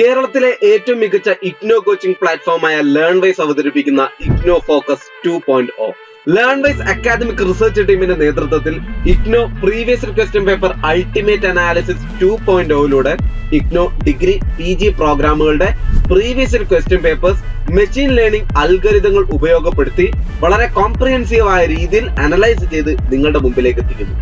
കേരളത്തിലെ ഏറ്റവും മികച്ച ഇഗ്നോ കോച്ചിംഗ് പ്ലാറ്റ്ഫോമായ ലേൺവൈസ് അവതരിപ്പിക്കുന്ന IGNOU focus 2.0. Learnwise academic research ടീമിന്റെ നേതൃത്വത്തിൽ IGNOU previous question paper ultimate analysis 2.0 IGNOU degree PG പ്രോഗ്രാമുകളുടെ previous question papers machine learning അൽഗരിതങ്ങൾ ഉപയോഗപ്പെടുത്തി വളരെ കോംപ്രിഹെൻസീവ് ആയ രീതിയിൽ അനലൈസ് ചെയ്ത് നിങ്ങളുടെ മുമ്പിലേക്ക് എത്തിക്കുന്നു.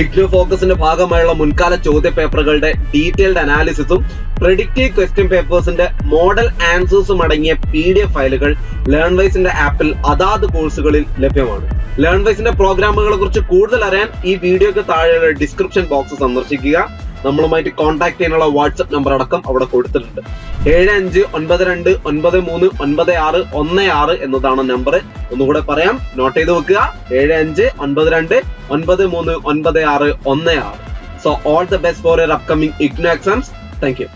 ഇഗ്നോ ഫോക്കസിന്റെ ഭാഗമായുള്ള മുൻകാല ചോദ്യ പേപ്പറുകളുടെ ഡീറ്റെയിൽഡ് അനാലിസിസും പ്രെഡിക്റ്റീവ് ക്വസ്റ്റ്യൻ പേപ്പേഴ്സിന്റെ മോഡൽ ആൻസേഴ്സും അടങ്ങിയ PDF ഫയലുകൾ ലേൺവൈസിന്റെ ആപ്പിൽ അതാത് കോഴ്സുകളിൽ ലഭ്യമാണ്. ലേൺവൈസിന്റെ പ്രോഗ്രാമുകളെ കുറിച്ച് കൂടുതൽ അറിയാൻ ഈ വീഡിയോക്ക് താഴെയുള്ള ഡിസ്ക്രിപ്ഷൻ ബോക്സ് സന്ദർശിക്കുക. നമ്മളുമായിട്ട് കോൺടാക്ട് ചെയ്യാനുള്ള വാട്സ്ആപ്പ് നമ്പർ അടക്കം അവിടെ കൊടുത്തിട്ടുണ്ട്. 7592939616 എന്നതാണ് നമ്പർ. ഒന്നുകൂടെ പറയാം, നോട്ട് ചെയ്ത് വെക്കുക. 7592939616. So all the best for your upcoming IGNO exams. Thank you.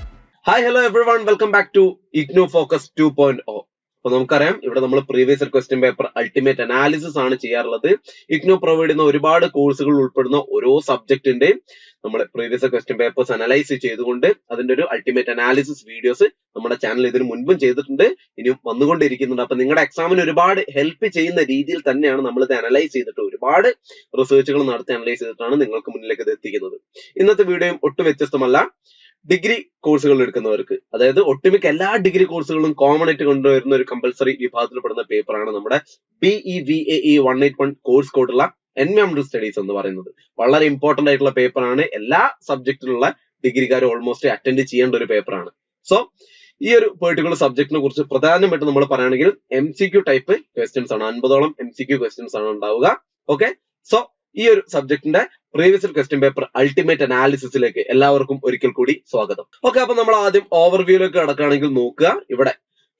Hi, hello everyone. Welcome back to IGNO Focus 2.0. അപ്പൊ നമുക്കറിയാം, ഇവിടെ നമ്മൾ previous question paper ultimate analysis ആണ് ചെയ്യാറുള്ളത്. ഇഗ്നോ പ്രൊവൈഡ് ചെയ്യുന്ന ഒരുപാട് കോഴ്സുകൾ ഉൾപ്പെടുന്ന ഓരോ സബ്ജക്റ്റിന്റെയും നമ്മൾ പ്രീവിയസ് ക്വസ്റ്റ്യൻ പേപ്പേഴ്സ് അനലൈസ് ചെയ്തുകൊണ്ട് അതിന്റെ ഒരു അൾട്ടിമേറ്റ് അനാലിസിസ് വീഡിയോസ് നമ്മുടെ ചാനൽ ഇതിന് മുൻപും ചെയ്തിട്ടുണ്ട്, ഇനിയും വന്നുകൊണ്ടിരിക്കുന്നുണ്ട്. അപ്പൊ നിങ്ങളുടെ എക്സാമിന് ഒരുപാട് ഹെൽപ്പ് ചെയ്യുന്ന രീതിയിൽ തന്നെയാണ് നമ്മൾ ഇത് അനലൈസ് ചെയ്തിട്ട് ഒരുപാട് റിസർച്ചുകൾ നടത്തി അനലൈസ് ചെയ്തിട്ടാണ് നിങ്ങൾക്ക് മുന്നിലേക്ക് ഇത് എത്തിക്കുന്നത്. ഇന്നത്തെ വീഡിയോയും ഒട്ടും വ്യത്യസ്തമല്ല. ഡിഗ്രി കോഴ്സുകൾ എടുക്കുന്നവർക്ക്, അതായത് ഒട്ടുമിക്ക എല്ലാ ഡിഗ്രി കോഴ്സുകളും കോമൺ ആയിട്ട് കൊണ്ടുവരുന്ന ഒരു കമ്പൽസറി വിഭാഗത്തിൽപ്പെടുന്ന പേപ്പറാണ് നമ്മുടെ BEVAE 181 കോഴ്സ് കോഡുള്ള എൻവയോൺമെന്റൽ സ്റ്റഡീസ് എന്ന് പറയുന്നത്. വളരെ ഇമ്പോർട്ടന്റ് ആയിട്ടുള്ള പേപ്പറാണ്. എല്ലാ സബ്ജക്റ്റിലുള്ള ഡിഗ്രിക്കാരും ഓൾമോസ്റ്റ് അറ്റൻഡ് ചെയ്യേണ്ട ഒരു പേപ്പറാണ്. സോ ഈ ഒരു പെർട്ടിക്കുലർ സബ്ജക്റ്റിനെ കുറിച്ച് പ്രധാനമായിട്ട് നമ്മൾ പറയുകയാണെങ്കിൽ MCQ ടൈപ്പ് ക്വസ്റ്റ്യൻസ് ആണ്. 50ഓളം MCQ ക്വസ്റ്റ്യൻസ് ആണ് ഉണ്ടാവുക. ഓക്കെ, സോ ഈ ഒരു സബ്ജക്റ്റിന്റെ പ്രീവിയസ് ക്വസ്റ്റ്യൻ പേപ്പർ അൾട്ടിമേറ്റ് അനാലിസിസിലേക്ക് എല്ലാവർക്കും ഒരിക്കൽ കൂടി സ്വാഗതം. ഓക്കെ, അപ്പൊ നമ്മൾ ആദ്യം ഓവർവ്യൂയിലേക്ക് കടക്കുകയാണെങ്കിൽ നോക്കുക. ഇവിടെ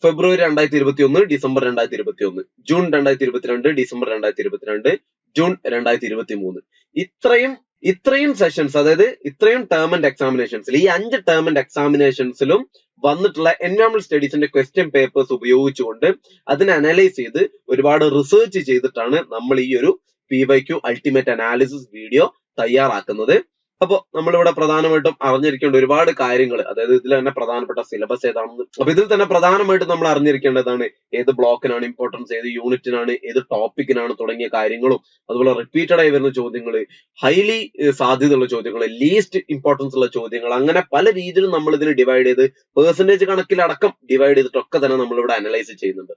ഫെബ്രുവരി 2021, ഡിസംബർ 2021, ജൂൺ 2022, ഡിസംബർ 2022, ജൂൺ 2023, ഇത്രയും സെഷൻസ്, അതായത് ഇത്രയും ടേം ആൻഡ് എക്സാമിനേഷൻസിൽ, ഈ 5 ടേം ആൻഡ് എക്സാമിനേഷൻസിലും വന്നിട്ടുള്ള എൻവയോൺമെന്റൽ സ്റ്റഡീസിന്റെ ക്വസ്റ്റ്യൻ പേപ്പേഴ്സ് ഉപയോഗിച്ചുകൊണ്ട് അതിനെ അനലൈസ് ചെയ്ത് ഒരുപാട് റിസർച്ച് ചെയ്തിട്ടാണ് നമ്മൾ ഈ ഒരു PYQ അൾട്ടിമേറ്റ് അനാലിസിസ് വീഡിയോ തയ്യാറാക്കുന്നത്. അപ്പൊ നമ്മളിവിടെ പ്രധാനമായിട്ടും അറിഞ്ഞിരിക്കേണ്ട ഒരുപാട് കാര്യങ്ങൾ, അതായത് ഇതിൽ തന്നെ പ്രധാനപ്പെട്ട സിലബസ് ഏതാണെന്ന്, അപ്പൊ ഇതിൽ തന്നെ പ്രധാനമായിട്ടും നമ്മൾ അറിഞ്ഞിരിക്കേണ്ടതാണ് ഏത് ബ്ലോക്കിനാണ് ഇമ്പോർട്ടൻസ്, ഏത് യൂണിറ്റിനാണ്, ഏത് ടോപ്പിക്കിനാണ് തുടങ്ങിയ കാര്യങ്ങളും, അതുപോലെ റിപ്പീറ്റഡ് ആയി വരുന്ന ചോദ്യങ്ങൾ, ഹൈലി സാധ്യതയുള്ള ചോദ്യങ്ങൾ, ലീസ്റ്റ് ഇമ്പോർട്ടൻസ് ഉള്ള ചോദ്യങ്ങൾ, അങ്ങനെ പല രീതിയിലും നമ്മൾ ഇതിന് ഡിവൈഡ് ചെയ്ത് പെർസെന്റേജ് കണക്കിലടക്കം ഡിവൈഡ് ചെയ്തിട്ടൊക്കെ തന്നെ നമ്മളിവിടെ അനലൈസ് ചെയ്യുന്നുണ്ട്.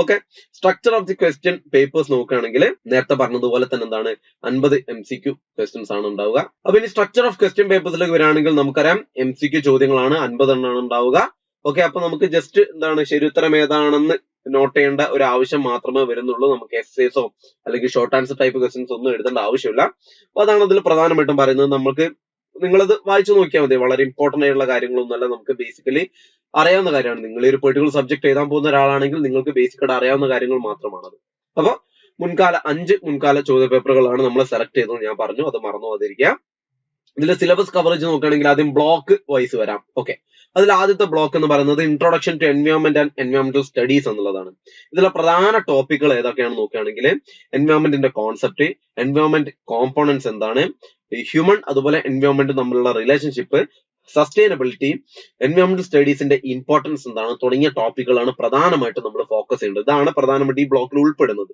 Okay, structure of the question papers നോക്കുകയാണെങ്കിൽ നേരത്തെ പറഞ്ഞതുപോലെ തന്നെ എന്താണ് 50 MCQ ക്വസ്റ്റ്യൻസ് ആണ് ഉണ്ടാവുക. അപ്പൊ ഇനി സ്ട്രക്ചർ ഓഫ് ക്വസ്റ്റ്യൻ പേപ്പേഴ്സിലേക്ക് വരികയാണെങ്കിൽ നമുക്കറിയാം MCQ ചോദ്യങ്ങളാണ് 50 എണ്ണമാണ് ഉണ്ടാവുക. ഓക്കെ, അപ്പൊ നമുക്ക് ജസ്റ്റ് എന്താണ് ശരിയുത്തരം ഏതാണെന്ന് നോട്ട് ചെയ്യേണ്ട ഒരു ആവശ്യം മാത്രമേ വരുന്നുള്ളൂ. നമുക്ക് എസ്സേസോ അല്ലെങ്കിൽ ഷോർട്ട് ആൻസർ ടൈപ്പ് ക്വസ്റ്റ്യൻസ് ഒന്നും എഴുതേണ്ട ആവശ്യമില്ല. അപ്പൊ അതാണ് അതിൽ പ്രധാനമായിട്ടും പറയുന്നത്. നമുക്ക് നിങ്ങളത് വായിച്ചു നോക്കിയാൽ മതി. വളരെ ഇമ്പോർട്ടന്റ് ആയിട്ടുള്ള കാര്യങ്ങളൊന്നുമല്ല, നമുക്ക് ബേസിക്കലി അറിയാവുന്ന കാര്യമാണ്. നിങ്ങൾ ഈ ഒരു പെർട്ടിക്കുലർ സബ്ജക്ട് എഴുതാൻ പോകുന്ന ഒരാളാണെങ്കിൽ നിങ്ങൾക്ക് ബേസിക്കായിട്ട് അറിയാവുന്ന കാര്യങ്ങൾ മാത്രമാണത്. അപ്പൊ 5 മുൻകാല ചോദ്യ പേപ്പറുകളാണ് നമ്മൾ സെലക്ട് ചെയ്തത്, ഞാൻ പറഞ്ഞു, അത് മറന്നു പോകാതിരിക്കുക. ഇതിന്റെ സിലബസ് കവറേജ് നോക്കുകയാണെങ്കിൽ ആദ്യം ബ്ലോക്ക് വൈസ് വരാം. ഓക്കെ, അതിൽ ആദ്യത്തെ ബ്ലോക്ക് എന്ന് പറയുന്നത് ഇൻട്രൊഡക്ഷൻ ടു എൻവയോൺമെന്റ് ആൻഡ് എൻവയോൺമെന്റൽ സ്റ്റഡീസ് എന്നുള്ളതാണ്. ഇതിലെ പ്രധാന ടോപ്പിക്കുകൾ ഏതൊക്കെയാണെന്ന് നോക്കുകയാണെങ്കിൽ എൻവയോൺമെന്റിന്റെ കോൺസെപ്റ്റ്, എൻവയോൺമെന്റ് കോമ്പോണൻസ് എന്താണ്, ഹ്യൂമൻ അതുപോലെ എൻവയോൺമെന്റ് തമ്മിലുള്ള റിലേഷൻഷിപ്പ്, സസ്റ്റൈനബിലിറ്റി, എൻവയോൺമെന്റൽ സ്റ്റഡീസിന്റെ ഇമ്പോർട്ടൻസ് എന്താണ് തുടങ്ങിയ ടോപ്പിക്കുകളാണ് പ്രധാനമായിട്ടും നമ്മൾ ഫോക്കസ് ചെയ്യേണ്ടത്. ഇതാണ് പ്രധാനമായിട്ട് ഈ ബ്ലോക്കിൽ ഉൾപ്പെടുന്നത്.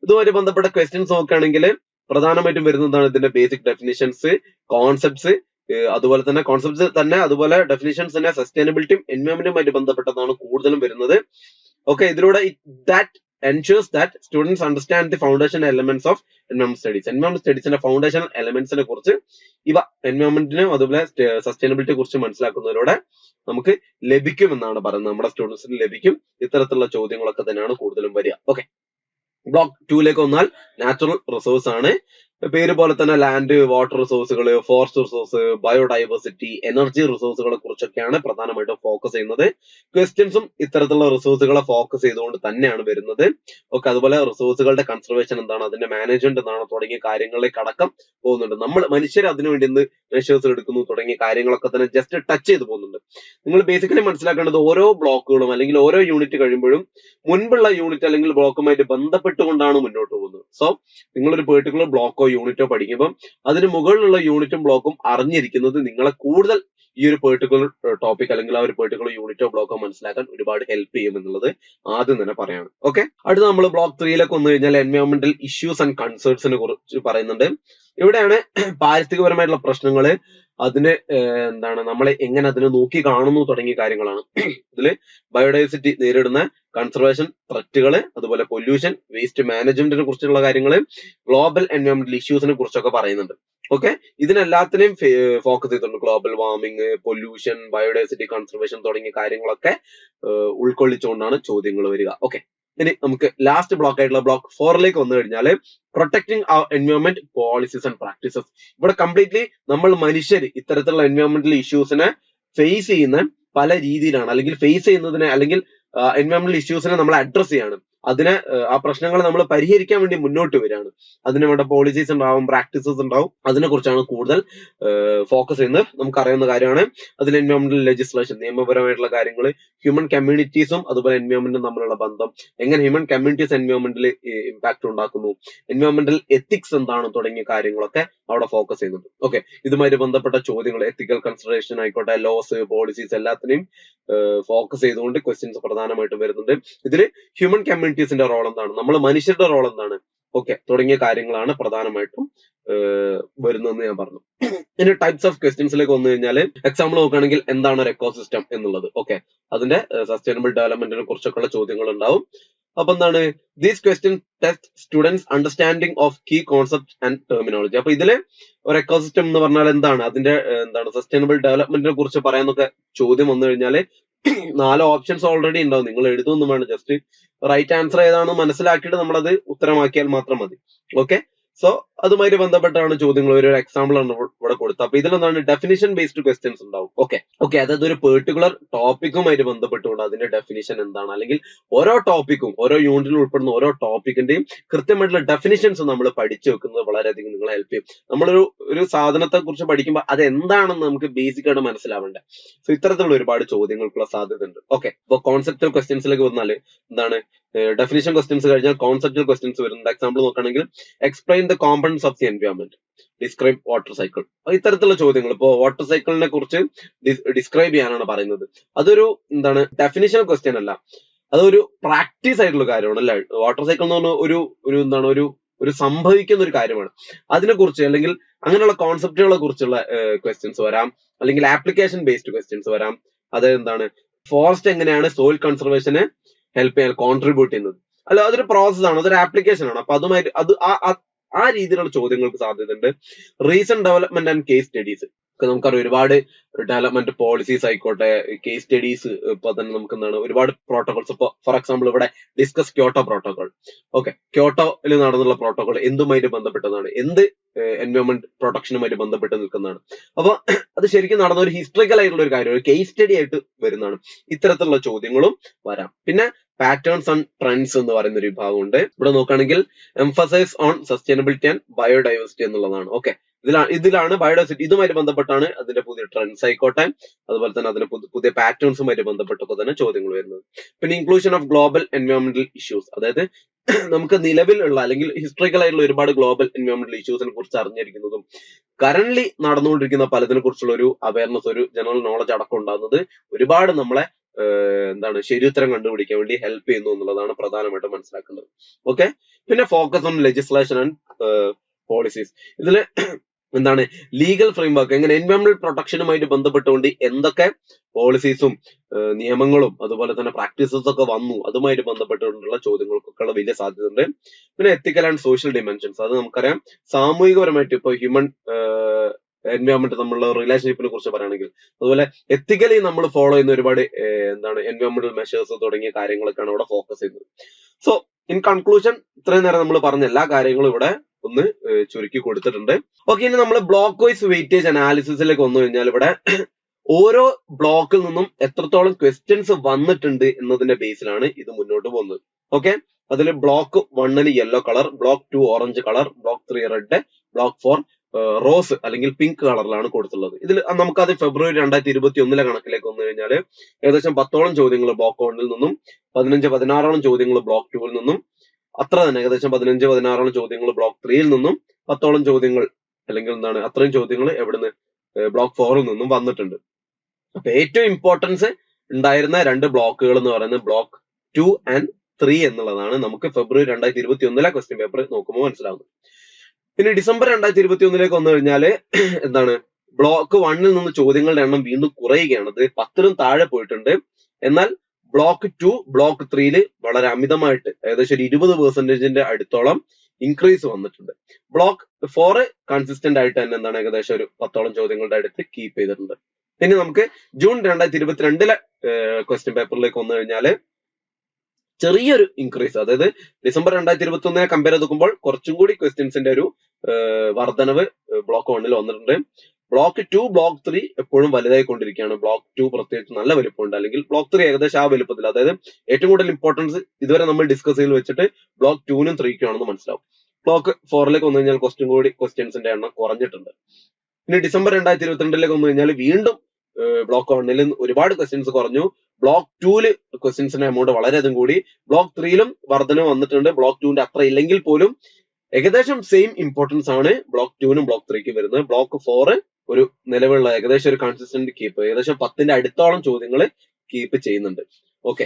ഇതുമായി ബന്ധപ്പെട്ട ക്വസ്റ്റ്യൻസ് നോക്കുകയാണെങ്കിൽ പ്രധാനമായിട്ടും വരുന്നതാണ് ഇതിന്റെ ബേസിക് ഡെഫിനിഷൻസ്, കോൺസെപ്റ്റ്സ്, അതുപോലെ തന്നെ കോൺസെപ്റ്റ്സ് തന്നെ, അതുപോലെ ഡെഫിനിഷൻസ് തന്നെ സസ്റ്റൈനബിലിറ്റിയും എൻവയോൺമെന്റുമായിട്ട് ബന്ധപ്പെട്ടതാണ് കൂടുതലും വരുന്നത്. ഓക്കെ, ഇതിലൂടെ that ensures that students understand the foundation elements of environmental studies. Environmental studies ന്റെ ഫൗണ്ടേഷൻ എലമെന്റ്സിനെ കുറിച്ച്, ഇവ എൻവയോൺമെന്റിനെ അതുപോലെ സസ്റ്റൈനബിലിറ്റിയെ കുറിച്ച് മനസ്സിലാക്കുന്നതിലൂടെ നമുക്ക് ലഭിക്കുമെന്നാണ് പറയുന്നത്. നമ്മുടെ സ്റ്റുഡൻസിന് ലഭിക്കും. ഇത്തരത്തിലുള്ള ചോദ്യങ്ങളൊക്കെ തന്നെയാണ് കൂടുതലും വരിക. ഓക്കെ, ബ്ലോക്ക് 2ലേക്ക് വന്നാൽ നാച്ചുറൽ റിസോഴ്സ് ആണ്. പേര് പോലെ തന്നെ ലാൻഡ്, വാട്ടർ റിസോഴ്സുകൾ, ഫോറസ്റ്റ് റിസോഴ്സ്, ബയോഡൈവേഴ്സിറ്റി, എനർജി റിസോഴ്സുകളെ കുറിച്ചൊക്കെയാണ് പ്രധാനമായിട്ടും ഫോക്കസ് ചെയ്യുന്നത്. ക്വസ്റ്റ്യൻസും ഇത്തരത്തിലുള്ള റിസോഴ്സുകളെ ഫോക്കസ് ചെയ്തുകൊണ്ട് തന്നെയാണ് വരുന്നത്. ഓക്കെ, അതുപോലെ റിസോഴ്സുകളുടെ കൺസർവേഷൻ എന്താണ്, അതിന്റെ മാനേജ്മെന്റ് എന്താണ് തുടങ്ങിയ കാര്യങ്ങളിലേക്ക് അടക്കം പോകുന്നുണ്ട്. നമ്മൾ മനുഷ്യർ അതിനുവേണ്ടി എന്ത് മെഷേഴ്സ് എടുക്കുന്നു തുടങ്ങിയ കാര്യങ്ങളൊക്കെ തന്നെ ജസ്റ്റ് ടച്ച് ചെയ്ത് പോകുന്നുണ്ട്. നിങ്ങൾ ബേസിക്കലി മനസ്സിലാക്കേണ്ടത് ഓരോ ബ്ലോക്കുകളും അല്ലെങ്കിൽ ഓരോ യൂണിറ്റ് കഴിയുമ്പോഴും മുൻപുള്ള യൂണിറ്റ് അല്ലെങ്കിൽ ബ്ലോക്കുമായിട്ട് ബന്ധപ്പെട്ടുകൊണ്ടാണ് മുന്നോട്ട് പോകുന്നത്. സോ നിങ്ങളൊരു പെർട്ടിക്കുലർ ബ്ലോക്കോ യൂണിറ്റോ പഠിക്കുമ്പോൾ അതിന് മുകളിലുള്ള യൂണിറ്റും ബ്ലോക്കും അറിഞ്ഞിരിക്കുന്നത് നിങ്ങളെ കൂടുതൽ ഈ ഒരു പെർട്ടിക്കുലർ ടോപ്പിക് അല്ലെങ്കിൽ ആ ഒരു പെർട്ടിക്കുലർ യൂണിറ്റോ ബ്ലോക്കോ മനസ്സിലാക്കാൻ ഒരുപാട് ഹെൽപ്പ് ചെയ്യും എന്നുള്ളത് ആദ്യം തന്നെ പറയാണ്. ഓക്കെ, അടുത്ത നമ്മൾ ബ്ലോക്ക് 3 വന്നു കഴിഞ്ഞാൽ എൻവയോൺമെന്റൽ ഇഷ്യൂസ് ആൻഡ് കൺസേൺസിനെ കുറിച്ച് പറയുന്നുണ്ട്. ഇവിടെയാണ് പാരിസ്ഥിതികപരമായിട്ടുള്ള പ്രശ്നങ്ങള്, അതിന് എന്താണ് നമ്മൾ എങ്ങനെ അതിനെ നോക്കി കാണുന്നു തുടങ്ങിയ കാര്യങ്ങളാണ്. ഇതില് ബയോഡൈവേഴ്സിറ്റി നേരിടുന്ന കൺസർവേഷൻ ത്രെറ്റുകള്, അതുപോലെ പൊല്യൂഷൻ, വേസ്റ്റ് മാനേജ്മെന്റിനെ കുറിച്ചുള്ള കാര്യങ്ങള്, ഗ്ലോബൽ എൻവയോൺമെന്റൽ ഇഷ്യൂസിനെ കുറിച്ചൊക്കെ പറയുന്നുണ്ട്. ഓക്കെ, ഇതിനെല്ലാത്തിനെയും ഫോക്കസ് ചെയ്തിട്ടുണ്ട്. Global warming, pollution, biodiversity, conservation തുടങ്ങിയ കാര്യങ്ങളൊക്കെ ഉൾക്കൊള്ളിച്ചുകൊണ്ടാണ് ചോദ്യങ്ങൾ വരിക. ഓക്കെ, ഇനി നമുക്ക് ലാസ്റ്റ് ബ്ലോക്ക് ആയിട്ടുള്ള ബ്ലോക്ക് 4 വന്നു കഴിഞ്ഞാൽ protecting our environment policies and practices. ഇവിടെ കംപ്ലീറ്റ്ലി നമ്മൾ മനുഷ്യർ ഇത്തരത്തിലുള്ള എൻവയോൺമെന്റൽ ഇഷ്യൂസിനെ ഫേസ് ചെയ്യുന്ന പല രീതിയിലാണ്, അല്ലെങ്കിൽ ഫേസ് ചെയ്യുന്നതിനെ അല്ലെങ്കിൽ എൻവയോൺമെന്റൽ ഇഷ്യൂസിനെ നമ്മൾ അഡ്രസ് ചെയ്യാണ്, അതിനെ ആ പ്രശ്നങ്ങൾ നമ്മൾ പരിഹരിക്കാൻ വേണ്ടി മുന്നോട്ട് വരികയാണ്. അതിന് വേണ്ട പോളിസീസ് ഉണ്ടാവും, പ്രാക്ടീസസ് ഉണ്ടാവും, അതിനെ കുറിച്ചാണ് കൂടുതൽ ഫോക്കസ് ചെയ്യുന്നത്. നമുക്കറിയാവുന്ന കാര്യമാണ്. അതിൽ എൻവയോൺമെന്റൽ ലെജിസ്ലേഷൻ, നിയമപരമായിട്ടുള്ള കാര്യങ്ങൾ, ഹ്യൂമൻ കമ്മ്യൂണിറ്റീസും അതുപോലെ എൻവയോൺമെന്റും തമ്മിലുള്ള ബന്ധം, എങ്ങനെ ഹ്യൂമൻ കമ്മ്യൂണിറ്റീസ് എൻവയോൺമെന്റിൽ ഇമ്പാക്ട് ഉണ്ടാക്കുന്നു, എൻവയോൺമെന്റൽ എത്തിക്സ് എന്താണ് തുടങ്ങിയ കാര്യങ്ങളൊക്കെ അവിടെ ഫോക്കസ് ചെയ്യുന്നുണ്ട്. ഓക്കെ, ഇതുമായി ബന്ധപ്പെട്ട ചോദ്യങ്ങൾ, എത്തിക്കൽ കൺസിഡറേഷൻ ആയിക്കോട്ടെ, ലോസ്, പോളിസീസ് എല്ലാത്തിനെയും ഫോക്കസ് ചെയ്തുകൊണ്ട് ക്വസ്റ്റ്യൻസ് പ്രധാനമായിട്ടും വരുന്നുണ്ട്. ഇതിൽ ഹ്യൂമൻ കമ്മ്യൂണിറ്റീസിന്റെ റോൾ എന്താണ്, നമ്മൾ മനുഷ്യരുടെ റോൾ എന്താണ്, ഓക്കെ തുടങ്ങിയ കാര്യങ്ങളാണ് പ്രധാനമായിട്ടും വരുന്നതെന്ന് ഞാൻ പറഞ്ഞു. ഇനി ടൈപ്സ് ഓഫ് ക്വസ്റ്റ്യൻസിലേക്ക് വന്നു കഴിഞ്ഞാൽ എക്സാമ്പിൾ നോക്കുകയാണെങ്കിൽ എന്താണ് ഒരു എക്കോസിസ്റ്റം എന്നുള്ളത്, ഓക്കെ അതിന്റെ സസ്റ്റൈനബിൾ ഡെവലപ്മെന്റിനെ കുറിച്ചൊക്കെയുള്ള ചോദ്യങ്ങൾ ഉണ്ടാവും. അപ്പൊ എന്താണ്, these question test students understanding of key concept and terminology. അപ്പൊ ഇതില് ഒരു എക്കോസിസ്റ്റം എന്ന് പറഞ്ഞാൽ എന്താണ്, അതിന്റെ എന്താണ് സസ്റ്റൈനബിൾ ഡെവലപ്മെന്റിനെ കുറിച്ച് പറയാനൊക്കെ ചോദ്യം വന്നു കഴിഞ്ഞാല് 4 ഓപ്ഷൻസ് ഓൾറെഡി ഉണ്ടാവും, നിങ്ങൾ എഴുതൊന്നും വേണം, ജസ്റ്റ് റൈറ്റ് ആൻസർ ഏതാണെന്ന് മനസ്സിലാക്കിയിട്ട് നമ്മളത് ഉത്തരമാക്കിയാൽ മാത്രം മതി. ഓക്കെ, സോ അതുമായി ബന്ധപ്പെട്ടാണ് ചോദ്യങ്ങൾ. ഒരു എക്സാമ്പിൾ ആണ് ഇവിടെ കൊടുത്തത്. അപ്പൊ ഇതിലെന്താണ് ഡെഫിനിഷൻ ബേസ്ഡ് ക്വസ്റ്റ്യൻസ് ഉണ്ടാവും. ഓക്കെ അതായത് ഒരു പെർട്ടിക്കുലർ ടോപ്പിക്കുമായിട്ട് ബന്ധപ്പെട്ടുകൊണ്ട് അതിന്റെ ഡെഫിനിഷൻ എന്താണ്, അല്ലെങ്കിൽ ഓരോ ടോപ്പിക്കും ഓരോ യൂണിറ്റിൽ ഉൾപ്പെടുന്ന ഓരോ ടോപ്പിക്കിന്റെയും കൃത്യമായിട്ടുള്ള ഡെഫിനിഷൻസ് നമ്മൾ പഠിച്ചു വെക്കുന്നത് വളരെയധികം നിങ്ങളെ ഹെൽപ്പ് ചെയ്യും. നമ്മളൊരു സാധനത്തെ കുറിച്ച് പഠിക്കുമ്പോൾ അത് എന്താണെന്ന് നമുക്ക് ബേസിക് ആയിട്ട് മനസ്സിലാവേണ്ടത്. സോ ഇത്തരത്തിലുള്ള ഒരുപാട് ചോദ്യങ്ങൾക്കുള്ള സാധ്യത ഉണ്ട്. ഓക്കെ, അപ്പൊ കോൺസെപ്റ്റൽ ക്വസ്റ്റ്യൻസിലേക്ക് വന്നാൽ എന്താണ്, ഡെഫിനിഷൻ ക്വസ്റ്റ്യൻസ് കഴിഞ്ഞാൽ കോൺസെപ്റ്റൽ ക്വസ്റ്റ്യൻസ് വരുന്നുണ്ട്. എക്സാമ്പിൾ നോക്കുകയാണെങ്കിൽ explain the components of the environment, describe water cycle, ഇത്തരത്തിലുള്ള ചോദ്യങ്ങൾ. ഇപ്പോ വാട്ടർ സൈക്കിളിനെ കുറിച്ച് ഡിസ്ക്രൈബ് ചെയ്യാനാണ് പറയുന്നത്. അതൊരു എന്താണ് ഡെഫിനിഷൻ ക്വസ്റ്റ്യൻ അല്ല, അതൊരു പ്രാക്ടീസ് ആയിട്ടുള്ള കാര്യമാണ് അല്ലെ. വാട്ടർ സൈക്കിൾ എന്ന് പറഞ്ഞ ഒരു സംഭവിക്കുന്ന ഒരു കാര്യമാണ്. അതിനെക്കുറിച്ച് അല്ലെങ്കിൽ അങ്ങനെയുള്ള കോൺസെപ്റ്റുകളെ കുറിച്ചുള്ള ക്വസ്റ്റ്യൻസ് വരാം, അല്ലെങ്കിൽ ആപ്ലിക്കേഷൻ ബേസ്ഡ് ക്വസ്റ്റ്യൻസ് വരാം. അത് എന്താണ്, ഫോറസ്റ്റ് എങ്ങനെയാണ് സോയിൽ കൺസർവേഷന് ഹെൽപ്പ് ചെയ്യാൻ കോൺട്രിബ്യൂട്ട് ചെയ്യുന്നത്, അല്ല അതൊരു പ്രോസസ് ആണ്, അതൊരു ആപ്ലിക്കേഷൻ ആണ്. അപ്പൊ അതുമായിട്ട് ആ രീതിയിലുള്ള ചോദ്യങ്ങൾക്ക് സാധ്യതയുണ്ട്. Recent development and case studies, നമുക്കറിയാം ഒരുപാട് ഡെവലപ്മെന്റ് പോളിസീസ് ആയിക്കോട്ടെ, കേസ് സ്റ്റഡീസ്. ഇപ്പൊ തന്നെ നമുക്ക് എന്താണ് ഒരുപാട് പ്രോട്ടോകോൾസ്. ഇപ്പൊ ഫോർ എക്സാമ്പിൾ ഇവിടെ ഡിസ്കസ് ക്യോട്ടോ പ്രോട്ടോകോൾ. ഓക്കെ, ക്യോട്ടോയിൽ നടന്നുള്ള പ്രോട്ടോകോൾ എന്തുമായിട്ട് ബന്ധപ്പെട്ടതാണ്, എന്ത് എൻവയോൺമെന്റ് പ്രൊട്ടക്ഷനുമായിട്ട് ബന്ധപ്പെട്ട് നിൽക്കുന്നതാണ്. അപ്പൊ അത് ശരിക്കും നടന്ന ഒരു ഹിസ്റ്ററിക്കൽ ആയിട്ടുള്ള ഒരു കാര്യം, ഒരു കേസ് സ്റ്റഡി ആയിട്ട് വരുന്നതാണ്. ഇത്തരത്തിലുള്ള ചോദ്യങ്ങളും വരാം. പിന്നെ പാറ്റേൺസ് ആൻഡ് ട്രെൻഡ്സ് എന്ന് പറയുന്ന ഒരു വിഭാഗമുണ്ട്. ഇവിടെ നോക്കുകയാണെങ്കിൽ emphasise on sustainability and biodiversity എന്നുള്ളതാണ്. ഓക്കെ, ഇതിലാണ് ബയോഡൈവേഴ്സിറ്റി, ഇതുമായി ബന്ധപ്പെട്ടാണ് അതിന്റെ പുതിയ ട്രെൻഡ്സ് ആയിക്കോട്ടെ, അതുപോലെ തന്നെ അതിന്റെ പുതിയ പാറ്റേൺസുമായിട്ട് ബന്ധപ്പെട്ടൊക്കെ തന്നെ ചോദ്യങ്ങൾ വരുന്നത്. പിന്നെ ഇൻക്ലൂഷൻ ഓഫ് ഗ്ലോബൽ എൻവയോൺമെന്റൽ ഇഷ്യൂസ്, അതായത് നമുക്ക് നിലവിലുള്ള അല്ലെങ്കിൽ ഹിസ്റ്ററിക്കൽ ആയിട്ടുള്ള ഒരുപാട് ഗ്ലോബൽ എൻവയോൺമെന്റൽ ഇഷ്യൂസിനെ കുറിച്ച് അറിഞ്ഞിരിക്കുന്നതും കറന്റ്ലി നടന്നുകൊണ്ടിരിക്കുന്ന പലതിനെ കുറിച്ചുള്ള ഒരു അവയർനെസ്, ഒരു ജനറൽ നോളജ് അടക്കം ഉണ്ടാകുന്നത് ഒരുപാട് നമ്മളെ ശരിയുത്തരം കണ്ടുപിടിക്കാൻ വേണ്ടി ഹെൽപ്പ് ചെയ്യുന്നു എന്നുള്ളതാണ് പ്രധാനമായിട്ടും മനസ്സിലാക്കേണ്ടത്. ഓക്കെ, പിന്നെ focus on legislation and policies. ഇതില് എന്താണ് ലീഗൽ ഫ്രെയിംവർക്ക്, എങ്ങനെ എൻവയോൺമെന്റൽ പ്രൊട്ടക്ഷനുമായിട്ട് ബന്ധപ്പെട്ടുകൊണ്ട് എന്തൊക്കെ പോളിസീസും നിയമങ്ങളും അതുപോലെ തന്നെ പ്രാക്ടീസസ് ഒക്കെ വന്നു, അതുമായിട്ട് ബന്ധപ്പെട്ടുകൊണ്ടുള്ള ചോദ്യങ്ങൾക്കൊക്കെയുള്ള വലിയ സാധ്യത ഉണ്ട്. പിന്നെ എത്തിക്കൽ ആൻഡ് സോഷ്യൽ ഡിമെൻഷൻസ്, അത് നമുക്കറിയാം സാമൂഹികപരമായിട്ട് ഇപ്പൊ ഹ്യൂമൻ എൻവയോൺമെന്റ് തമ്മിലുള്ള റിലേഷൻഷിപ്പിനെ കുറിച്ച് പറയുകയാണെങ്കിൽ, അതുപോലെ എത്തിക്കലി നമ്മൾ ഫോളോ ചെയ്യുന്ന ഒരുപാട് എൻവയോൺമെന്റൽ മെഷേഴ്സ് തുടങ്ങിയ കാര്യങ്ങളൊക്കെയാണ് ഇവിടെ ഫോക്കസ് ചെയ്യുന്നത്. സോ ഇൻ കൺക്ലൂഷൻ ഇത്രയും നേരം നമ്മൾ പറഞ്ഞ എല്ലാ കാര്യങ്ങളും ഇവിടെ ഒന്ന് ചുരുക്കി കൊടുത്തിട്ടുണ്ട്. ഓക്കെ, ഇനി നമ്മൾ ബ്ലോക്ക് വൈസ് വെയിറ്റേജ് അനാലിസിസിലേക്ക് വന്നു കഴിഞ്ഞാൽ ഇവിടെ ഓരോ ബ്ലോക്കിൽ നിന്നും എത്രത്തോളം ക്വസ്റ്റ്യൻസ് വന്നിട്ടുണ്ട് എന്നതിന്റെ ബേസിലാണ് ഇത് മുന്നോട്ട് പോകുന്നത്. ഓക്കെ, അതിൽ block 1 yellow colour, block 2 orange colour, block 3 red, block 4 rose അല്ലെങ്കിൽ പിങ്ക് കളറിലാണ് കൊടുത്തുള്ളത്. ഇതിൽ നമുക്കത് ഫെബ്രുവരി 2021 കണക്കിലേക്ക് വന്നു കഴിഞ്ഞാൽ ഏകദേശം 10ഓളം ചോദ്യങ്ങൾ ബ്ലോക്ക് 1 നിന്നും 15-16ഓളം ചോദ്യങ്ങൾ ബ്ലോക്ക് 2 നിന്നും, അത്ര തന്നെ ഏകദേശം 15-16ഓളം ചോദ്യങ്ങൾ ബ്ലോക്ക് 3 നിന്നും 10ഓളം ചോദ്യങ്ങൾ അല്ലെങ്കിൽ എന്താണ് അത്രയും ചോദ്യങ്ങൾ എവിടുന്ന് ബ്ലോക്ക് 4ൽ നിന്നും വന്നിട്ടുണ്ട്. അപ്പൊ ഏറ്റവും ഇമ്പോർട്ടൻസ് ഉണ്ടായിരുന്ന 2 ബ്ലോക്കുകൾ എന്ന് പറയുന്നത് ബ്ലോക്ക് 2 and 3 എന്നുള്ളതാണ് നമുക്ക് ഫെബ്രുവരി 2021 ക്വസ്റ്റ്യൻ പേപ്പർ നോക്കുമ്പോൾ മനസ്സിലാവുന്നത്. പിന്നെ ഡിസംബർ 2021 വന്നു കഴിഞ്ഞാല് എന്താണ് ബ്ലോക്ക് 1ൽ നിന്ന് ചോദ്യങ്ങളുടെ എണ്ണം വീണ്ടും കുറയുകയാണ്. അത് 10ലും താഴെ പോയിട്ടുണ്ട്. എന്നാൽ ബ്ലോക്ക് 2 ബ്ലോക്ക് 3ൽ വളരെ അമിതമായിട്ട് ഏകദേശം ഒരു 20% അടുത്തോളം ഇൻക്രീസ് വന്നിട്ടുണ്ട്. ബ്ലോക്ക് 4 കൺസിസ്റ്റന്റ് ആയിട്ട് തന്നെ എന്താണ് ഏകദേശം ഒരു 10ഓളം ചോദ്യങ്ങളുടെ അടുത്ത് കീപ്പ് ചെയ്തിട്ടുണ്ട്. ഇനി നമുക്ക് ജൂൺ 2022 ക്വസ്റ്റ്യൻ പേപ്പറിലേക്ക് വന്നു കഴിഞ്ഞാല് ചെറിയൊരു ഇൻക്രീസ്, അതായത് ഡിസംബർ 2021 കമ്പയർ ചെയ്ത് നോക്കുമ്പോൾ കുറച്ചും കൂടി ക്വസ്റ്റ്യൻസിന്റെ ഒരു വർധനവ് ബ്ലോക്ക് 1ൽ വന്നിട്ടുണ്ട്. ബ്ലോക്ക് 2 ബ്ലോക്ക് 3 എപ്പോഴും വലുതായിക്കൊണ്ടിരിക്കുകയാണ്. ബ്ലോക്ക് 2 പ്രത്യേകിച്ച് നല്ല വലുപ്പമുണ്ട്, അല്ലെങ്കിൽ ബ്ലോക്ക് 3 ഏകദേശം ആ വലുപ്പത്തിൽ, അതായത് ഏറ്റവും കൂടുതൽ ഇമ്പോർട്ടൻസ് ഇതുവരെ നമ്മൾ ഡിസ്കസ് ചെയ്ത് വെച്ചിട്ട് ബ്ലോക്ക് 2നും 3ക്കും ആണെന്ന് മനസ്സിലാവും. ബ്ലോക്ക് 4ലേക്ക് വന്നു കഴിഞ്ഞാൽ കുറച്ചും കൂടി ക്വസ്റ്റ്യൻസിന്റെ എണ്ണം കുറഞ്ഞിട്ടുണ്ട്. ഇനി ഡിസംബർ 2022 വന്നു കഴിഞ്ഞാൽ വീണ്ടും ബ്ലോക്ക് 1ൽ ഒരുപാട് ക്വസ്റ്റ്യൻസ് കുറഞ്ഞു. ബ്ലോക്ക് 2ല് ക്വസ്റ്റ്യൻസിന്റെ എമൗണ്ട് വളരെയധികം കൂടി. ബ്ലോക്ക് 3ലും വർധന വന്നിട്ടുണ്ട്. ബ്ലോക്ക് 2ന്റെ അത്ര ഇല്ലെങ്കിൽ പോലും ഏകദേശം സെയിം ഇമ്പോർട്ടൻസ് ആണ് ബ്ലോക്ക് 2നും ബ്ലോക്ക് 3ക്കും വരുന്നത്. ബ്ലോക്ക് 4 ഒരു നിലവിലുള്ള ഏകദേശം ഒരു കൺസിസ്റ്റന്റ് കീപ്പ്, ഏകദേശം 10ന്റെ അടുത്തോളം ചോദ്യങ്ങൾ കീപ്പ് ചെയ്യുന്നുണ്ട്. ഓക്കെ,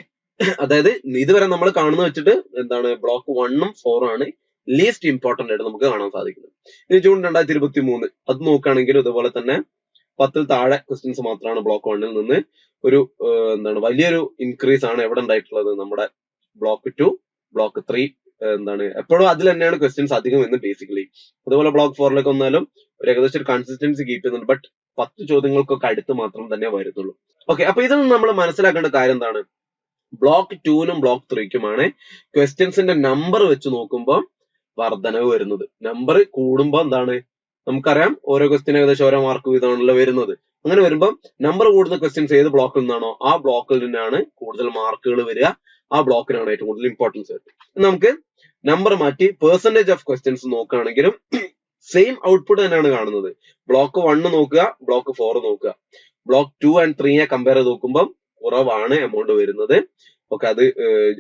അതായത് ഇതുവരെ നമ്മൾ കാണുന്ന വെച്ചിട്ട് എന്താണ് ബ്ലോക്ക് 1ഉം 4ഉം ആണ് ലീസ്റ്റ് ഇമ്പോർട്ടന്റ് ആയിട്ട് നമുക്ക് കാണാൻ സാധിക്കുന്നത്. ഇനി ജൂൺ 2023 അത് നോക്കുകയാണെങ്കിൽ ഇതുപോലെ തന്നെ 10ൽ താഴെ ക്വസ്റ്റ്യൻസ് മാത്രമാണ് ബ്ലോക്ക് 1ൽ നിന്ന്. ഒരു എന്താണ് വലിയൊരു ഇൻക്രീസ് ആണ് എവിടെ ഉണ്ടായിട്ടുള്ളത്, നമ്മുടെ ബ്ലോക്ക് 2 ബ്ലോക്ക് 3 എന്താണ് എപ്പോഴും അതിൽ തന്നെയാണ് ക്വസ്റ്റ്യൻസ് അധികം എന്ന് ബേസിക്കലി. അതുപോലെ ബ്ലോക്ക് 4ലേക്ക് വന്നാലും ഒരു ഏകദേശം ഒരു കൺസിസ്റ്റൻസി കീപ്പ് ചെയ്യുന്നുണ്ട്. ബട്ട് 10 ചോദ്യങ്ങൾക്കൊക്കെ അടുത്ത് മാത്രം തന്നെ വരുന്നുള്ളൂ. ഓക്കെ, അപ്പൊ ഇതിൽ നിന്ന് നമ്മൾ മനസ്സിലാക്കേണ്ട കാര്യം എന്താണ്, ബ്ലോക്ക് 2നും ബ്ലോക്ക് 3ക്കുമാണ് ക്വസ്റ്റ്യൻസിന്റെ നമ്പർ വെച്ച് നോക്കുമ്പോൾ വർധനവ് വരുന്നത്. നമ്പർ കൂടുമ്പോൾ എന്താണ് നമുക്കറിയാം, ഓരോ ക്വസ്റ്റ്യൻ ഏകദേശം ഓരോ മാർക്ക് വീതമാണല്ലോ വരുന്നത്. അങ്ങനെ വരുമ്പോൾ നമ്പർ കൂടുന്ന ക്വസ്റ്റ്യൻസ് ഏത് ബ്ലോക്കിൽ നിന്നാണോ ആ ബ്ലോക്കിൽ നിന്നാണ് കൂടുതൽ മാർക്കുകൾ വരിക, ആ ബ്ലോക്കിനാണ് ഏറ്റവും കൂടുതൽ ഇമ്പോർട്ടൻസ് വരുന്നത്. നമുക്ക് നമ്പർ മാറ്റി പെർസെന്റേജ് ഓഫ് ക്വസ്റ്റ്യൻസ് നോക്കുകയാണെങ്കിലും സെയിം ഔട്ട്പുട്ട് തന്നെയാണ് കാണുന്നത്. ബ്ലോക്ക് 1 നോക്കുക, ബ്ലോക്ക് 4 നോക്കുക. ബ്ലോക്ക് 2 and 3 കമ്പയർ ചെയ്ത് നോക്കുമ്പോൾ കുറവാണ് എമൗണ്ട് വരുന്നത്. ഓക്കെ, അത്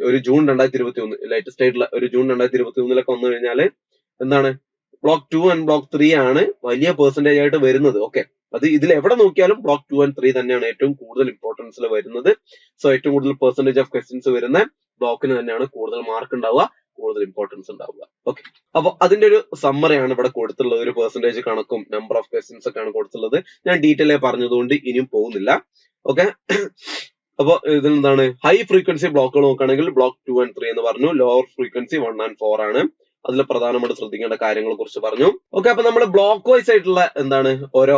ഒരു ജൂൺ 2021 ലേറ്റസ്റ്റ് ആയിട്ടുള്ള ഒരു ജൂൺ 2021 വന്നു കഴിഞ്ഞാല് എന്താണ് ബ്ലോക്ക് 2 and ബ്ലോക്ക് 3 ആണ് വലിയ പെർസെന്റേജ് ആയിട്ട് വരുന്നത്. ഓക്കെ, അത് ഇതിൽ എവിടെ നോക്കിയാലും ബ്ലോക്ക് 2 and 3 തന്നെയാണ് ഏറ്റവും കൂടുതൽ ഇമ്പോർട്ടൻസിൽ വരുന്നത്. സോ ഏറ്റവും കൂടുതൽ പെർസെന്റേജ് ഓഫ് ക്വസ്റ്റ്യൻസ് വരുന്ന ബ്ലോക്കിന് തന്നെയാണ് കൂടുതൽ മാർക്ക് ഉണ്ടാവുക, കൂടുതൽ ഇമ്പോർട്ടൻസ് ഉണ്ടാവുക. ഓക്കെ, അപ്പൊ അതിന്റെ ഒരു സമ്മറിയാണ് ഇവിടെ കൊടുത്തുള്ളത്. ഒരു പെർസെന്റേജ് കണക്കും നമ്പർ ഓഫ് ക്വസ്റ്റ്യൻസ് ഒക്കെ ആണ് കൊടുത്തുള്ളത്. ഞാൻ ഡീറ്റെയിൽ ആയി പറഞ്ഞതുകൊണ്ട് ഇനിയും പോകുന്നില്ല. ഓക്കെ, അപ്പൊ ഇതിൽ എന്താണ് ഹൈ ഫ്രീക്വൻസി ബ്ലോക്കുകൾ നോക്കുകയാണെങ്കിൽ ബ്ലോക്ക് 2 and 3 എന്ന് പറഞ്ഞു. ലോവർ ഫ്രീക്വൻസി 1 and 4 ആണ്. അതിൽ പ്രധാനമായിട്ട് ശ്രദ്ധിക്കേണ്ട കാര്യങ്ങളെ കുറിച്ച് പറഞ്ഞു. ഓക്കെ, അപ്പൊ നമ്മൾ ബ്ലോക്ക് വൈസ് ആയിട്ടുള്ള എന്താണ് ഓരോ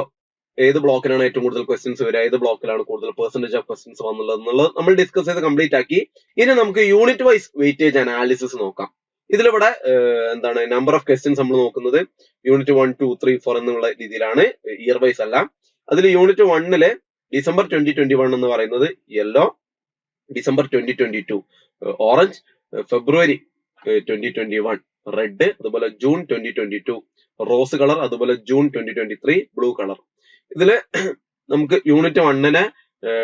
ഏത് ബ്ലോക്കിലാണ് ഏറ്റവും കൂടുതൽ ക്വസ്റ്റ്യൻസ് വരിക, ഏത് ബ്ലോക്കിലാണ് കൂടുതൽ പെർസെന്റേജ് ഓഫ് ക്വസ്റ്റ്യൻസ് വന്നുള്ളത് എന്നുള്ളത് നമ്മൾ ഡിസ്കസ് ചെയ്ത് കംപ്ലീറ്റ് ആക്കി. ഇനി നമുക്ക് യൂണിറ്റ് വൈസ് വെയിറ്റേജ് അനാലിസിസ് നോക്കാം. ഇതിലിവിടെ എന്താണ് നമ്പർ ഓഫ് ക്വസ്റ്റ്യൻസ് നമ്മൾ നോക്കുന്നത് യൂണിറ്റ് 1, 2, 3, 4 എന്നുള്ള രീതിയിലാണ്, ഇയർ വൈസ് അല്ല. അതിൽ യൂണിറ്റ് 1ല് ഡിസംബർ 2021 എന്ന് പറയുന്നത് യെല്ലോ, ഡിസംബർ 2022 ഓറഞ്ച്, ഫെബ്രുവരി 2021 റെഡ്, അതുപോലെ ജൂൺ 2022 റോസ് കളർ, അതുപോലെ ജൂൺ 2023 ബ്ലൂ കളർ. ഇതില് നമുക്ക് യൂണിറ്റ് 1നെ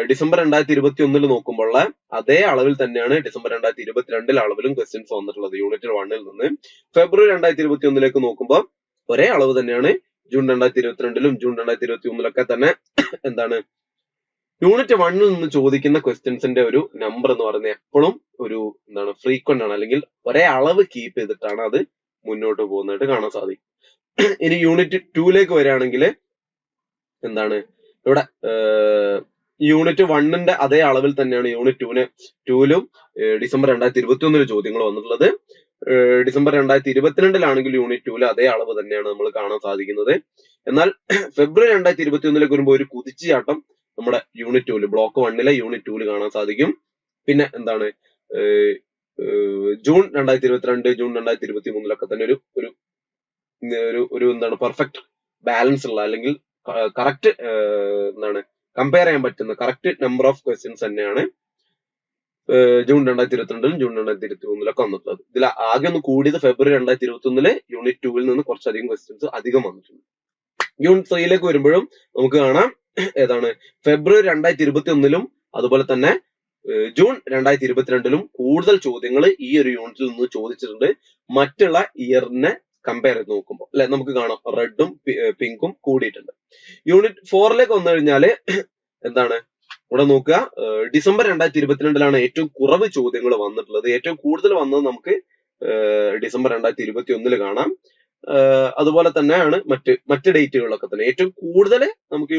ഡിസംബർ 2021 നോക്കുമ്പോൾ അതേ അളവിൽ തന്നെയാണ് ഡിസംബർ 2022 അളവിലും ക്വസ്റ്റ്യൻസ് വന്നിട്ടുള്ളത് യൂണിറ്റ് 1ൽ നിന്ന്. ഫെബ്രുവരി 2021 നോക്കുമ്പോൾ ഒരേ അളവ് തന്നെയാണ് ജൂൺ 2022 ജൂൺ 2021 തന്നെ. എന്താണ് യൂണിറ്റ് 1ൽ നിന്ന് ചോദിക്കുന്ന ക്വസ്റ്റ്യൻസിന്റെ ഒരു നമ്പർ എന്ന് പറയുന്നത് എപ്പോഴും ഒരു എന്താണ് ഫ്രീക്വന്റ് ആണ്, അല്ലെങ്കിൽ ഒരേ അളവ് കീപ്പ് ചെയ്തിട്ടാണ് അത് മുന്നോട്ട് പോകുന്നതായിട്ട് കാണാൻ സാധിക്കും. ഇനി യൂണിറ്റ് 2ലേക്ക് വരികയാണെങ്കിൽ എന്താണ് ഇവിടെ യൂണിറ്റ് 1ന്റെ അതേ അളവിൽ തന്നെയാണ് യൂണിറ്റ് 2ലും ഡിസംബർ 2021 ചോദ്യങ്ങൾ വന്നിട്ടുള്ളത്. ഡിസംബർ 2022 യൂണിറ്റ് 2ല് അതേ അളവ് തന്നെയാണ് നമ്മൾ കാണാൻ സാധിക്കുന്നത്. എന്നാൽ ഫെബ്രുവരി 2021 വരുമ്പോൾ ഒരു കുതിച്ചുചാട്ടം നമ്മുടെ യൂണിറ്റ് 2ല് ബ്ലോക്ക് 1ലെ യൂണിറ്റ് 2ല് കാണാൻ സാധിക്കും. പിന്നെ എന്താണ് ജൂൺ 2022 ജൂൺ 2023 തന്നെ ഒരു എന്താണ് പെർഫെക്റ്റ് ബാലൻസ് ഉള്ള, അല്ലെങ്കിൽ കറക്റ്റ് എന്താണ് കമ്പയർ ചെയ്യാൻ പറ്റുന്ന കറക്റ്റ് നമ്പർ ഓഫ് ക്വസ്റ്റ്യൻസ് തന്നെയാണ് ജൂൺ 2022 ജൂൺ 2023 വന്നിട്ടുള്ളത്. ഇതിൽ ആകെ ഒന്ന് കൂടിയത് ഫെബ്രുവരി 2021 യൂണിറ്റ് 2ൽ നിന്ന് കുറച്ചധികം ക്വസ്റ്റ്യൻസ് അധികം വന്നിട്ടുണ്ട്. യൂണിറ്റ് 3ലേക്ക് വരുമ്പോഴും നമുക്ക് കാണാം ഏതാണ് ഫെബ്രുവരി 2021 അതുപോലെ തന്നെ ജൂൺ 2022 കൂടുതൽ ചോദ്യങ്ങൾ ഈ ഒരു യൂണിറ്റിൽ നിന്ന് ചോദിച്ചിട്ടുണ്ട്. മറ്റുള്ള ഇയറിനെ കമ്പയർ ചെയ്ത് നോക്കുമ്പോൾ അല്ലെ നമുക്ക് കാണാം റെഡും പിങ്കും കൂടിയിട്ടുണ്ട്. യൂണിറ്റ് 4ലേക്ക് വന്നു കഴിഞ്ഞാല് എന്താണ് ഇവിടെ നോക്കുക, ഡിസംബർ 2022 ഏറ്റവും കുറവ് ചോദ്യങ്ങൾ വന്നിട്ടുള്ളത്. ഏറ്റവും കൂടുതൽ വന്നത് നമുക്ക് ഡിസംബർ 2021 കാണാം. അതുപോലെ തന്നെയാണ് മറ്റ് ഡേറ്റുകളിലൊക്കെ തന്നെ. ഏറ്റവും കൂടുതൽ നമുക്ക്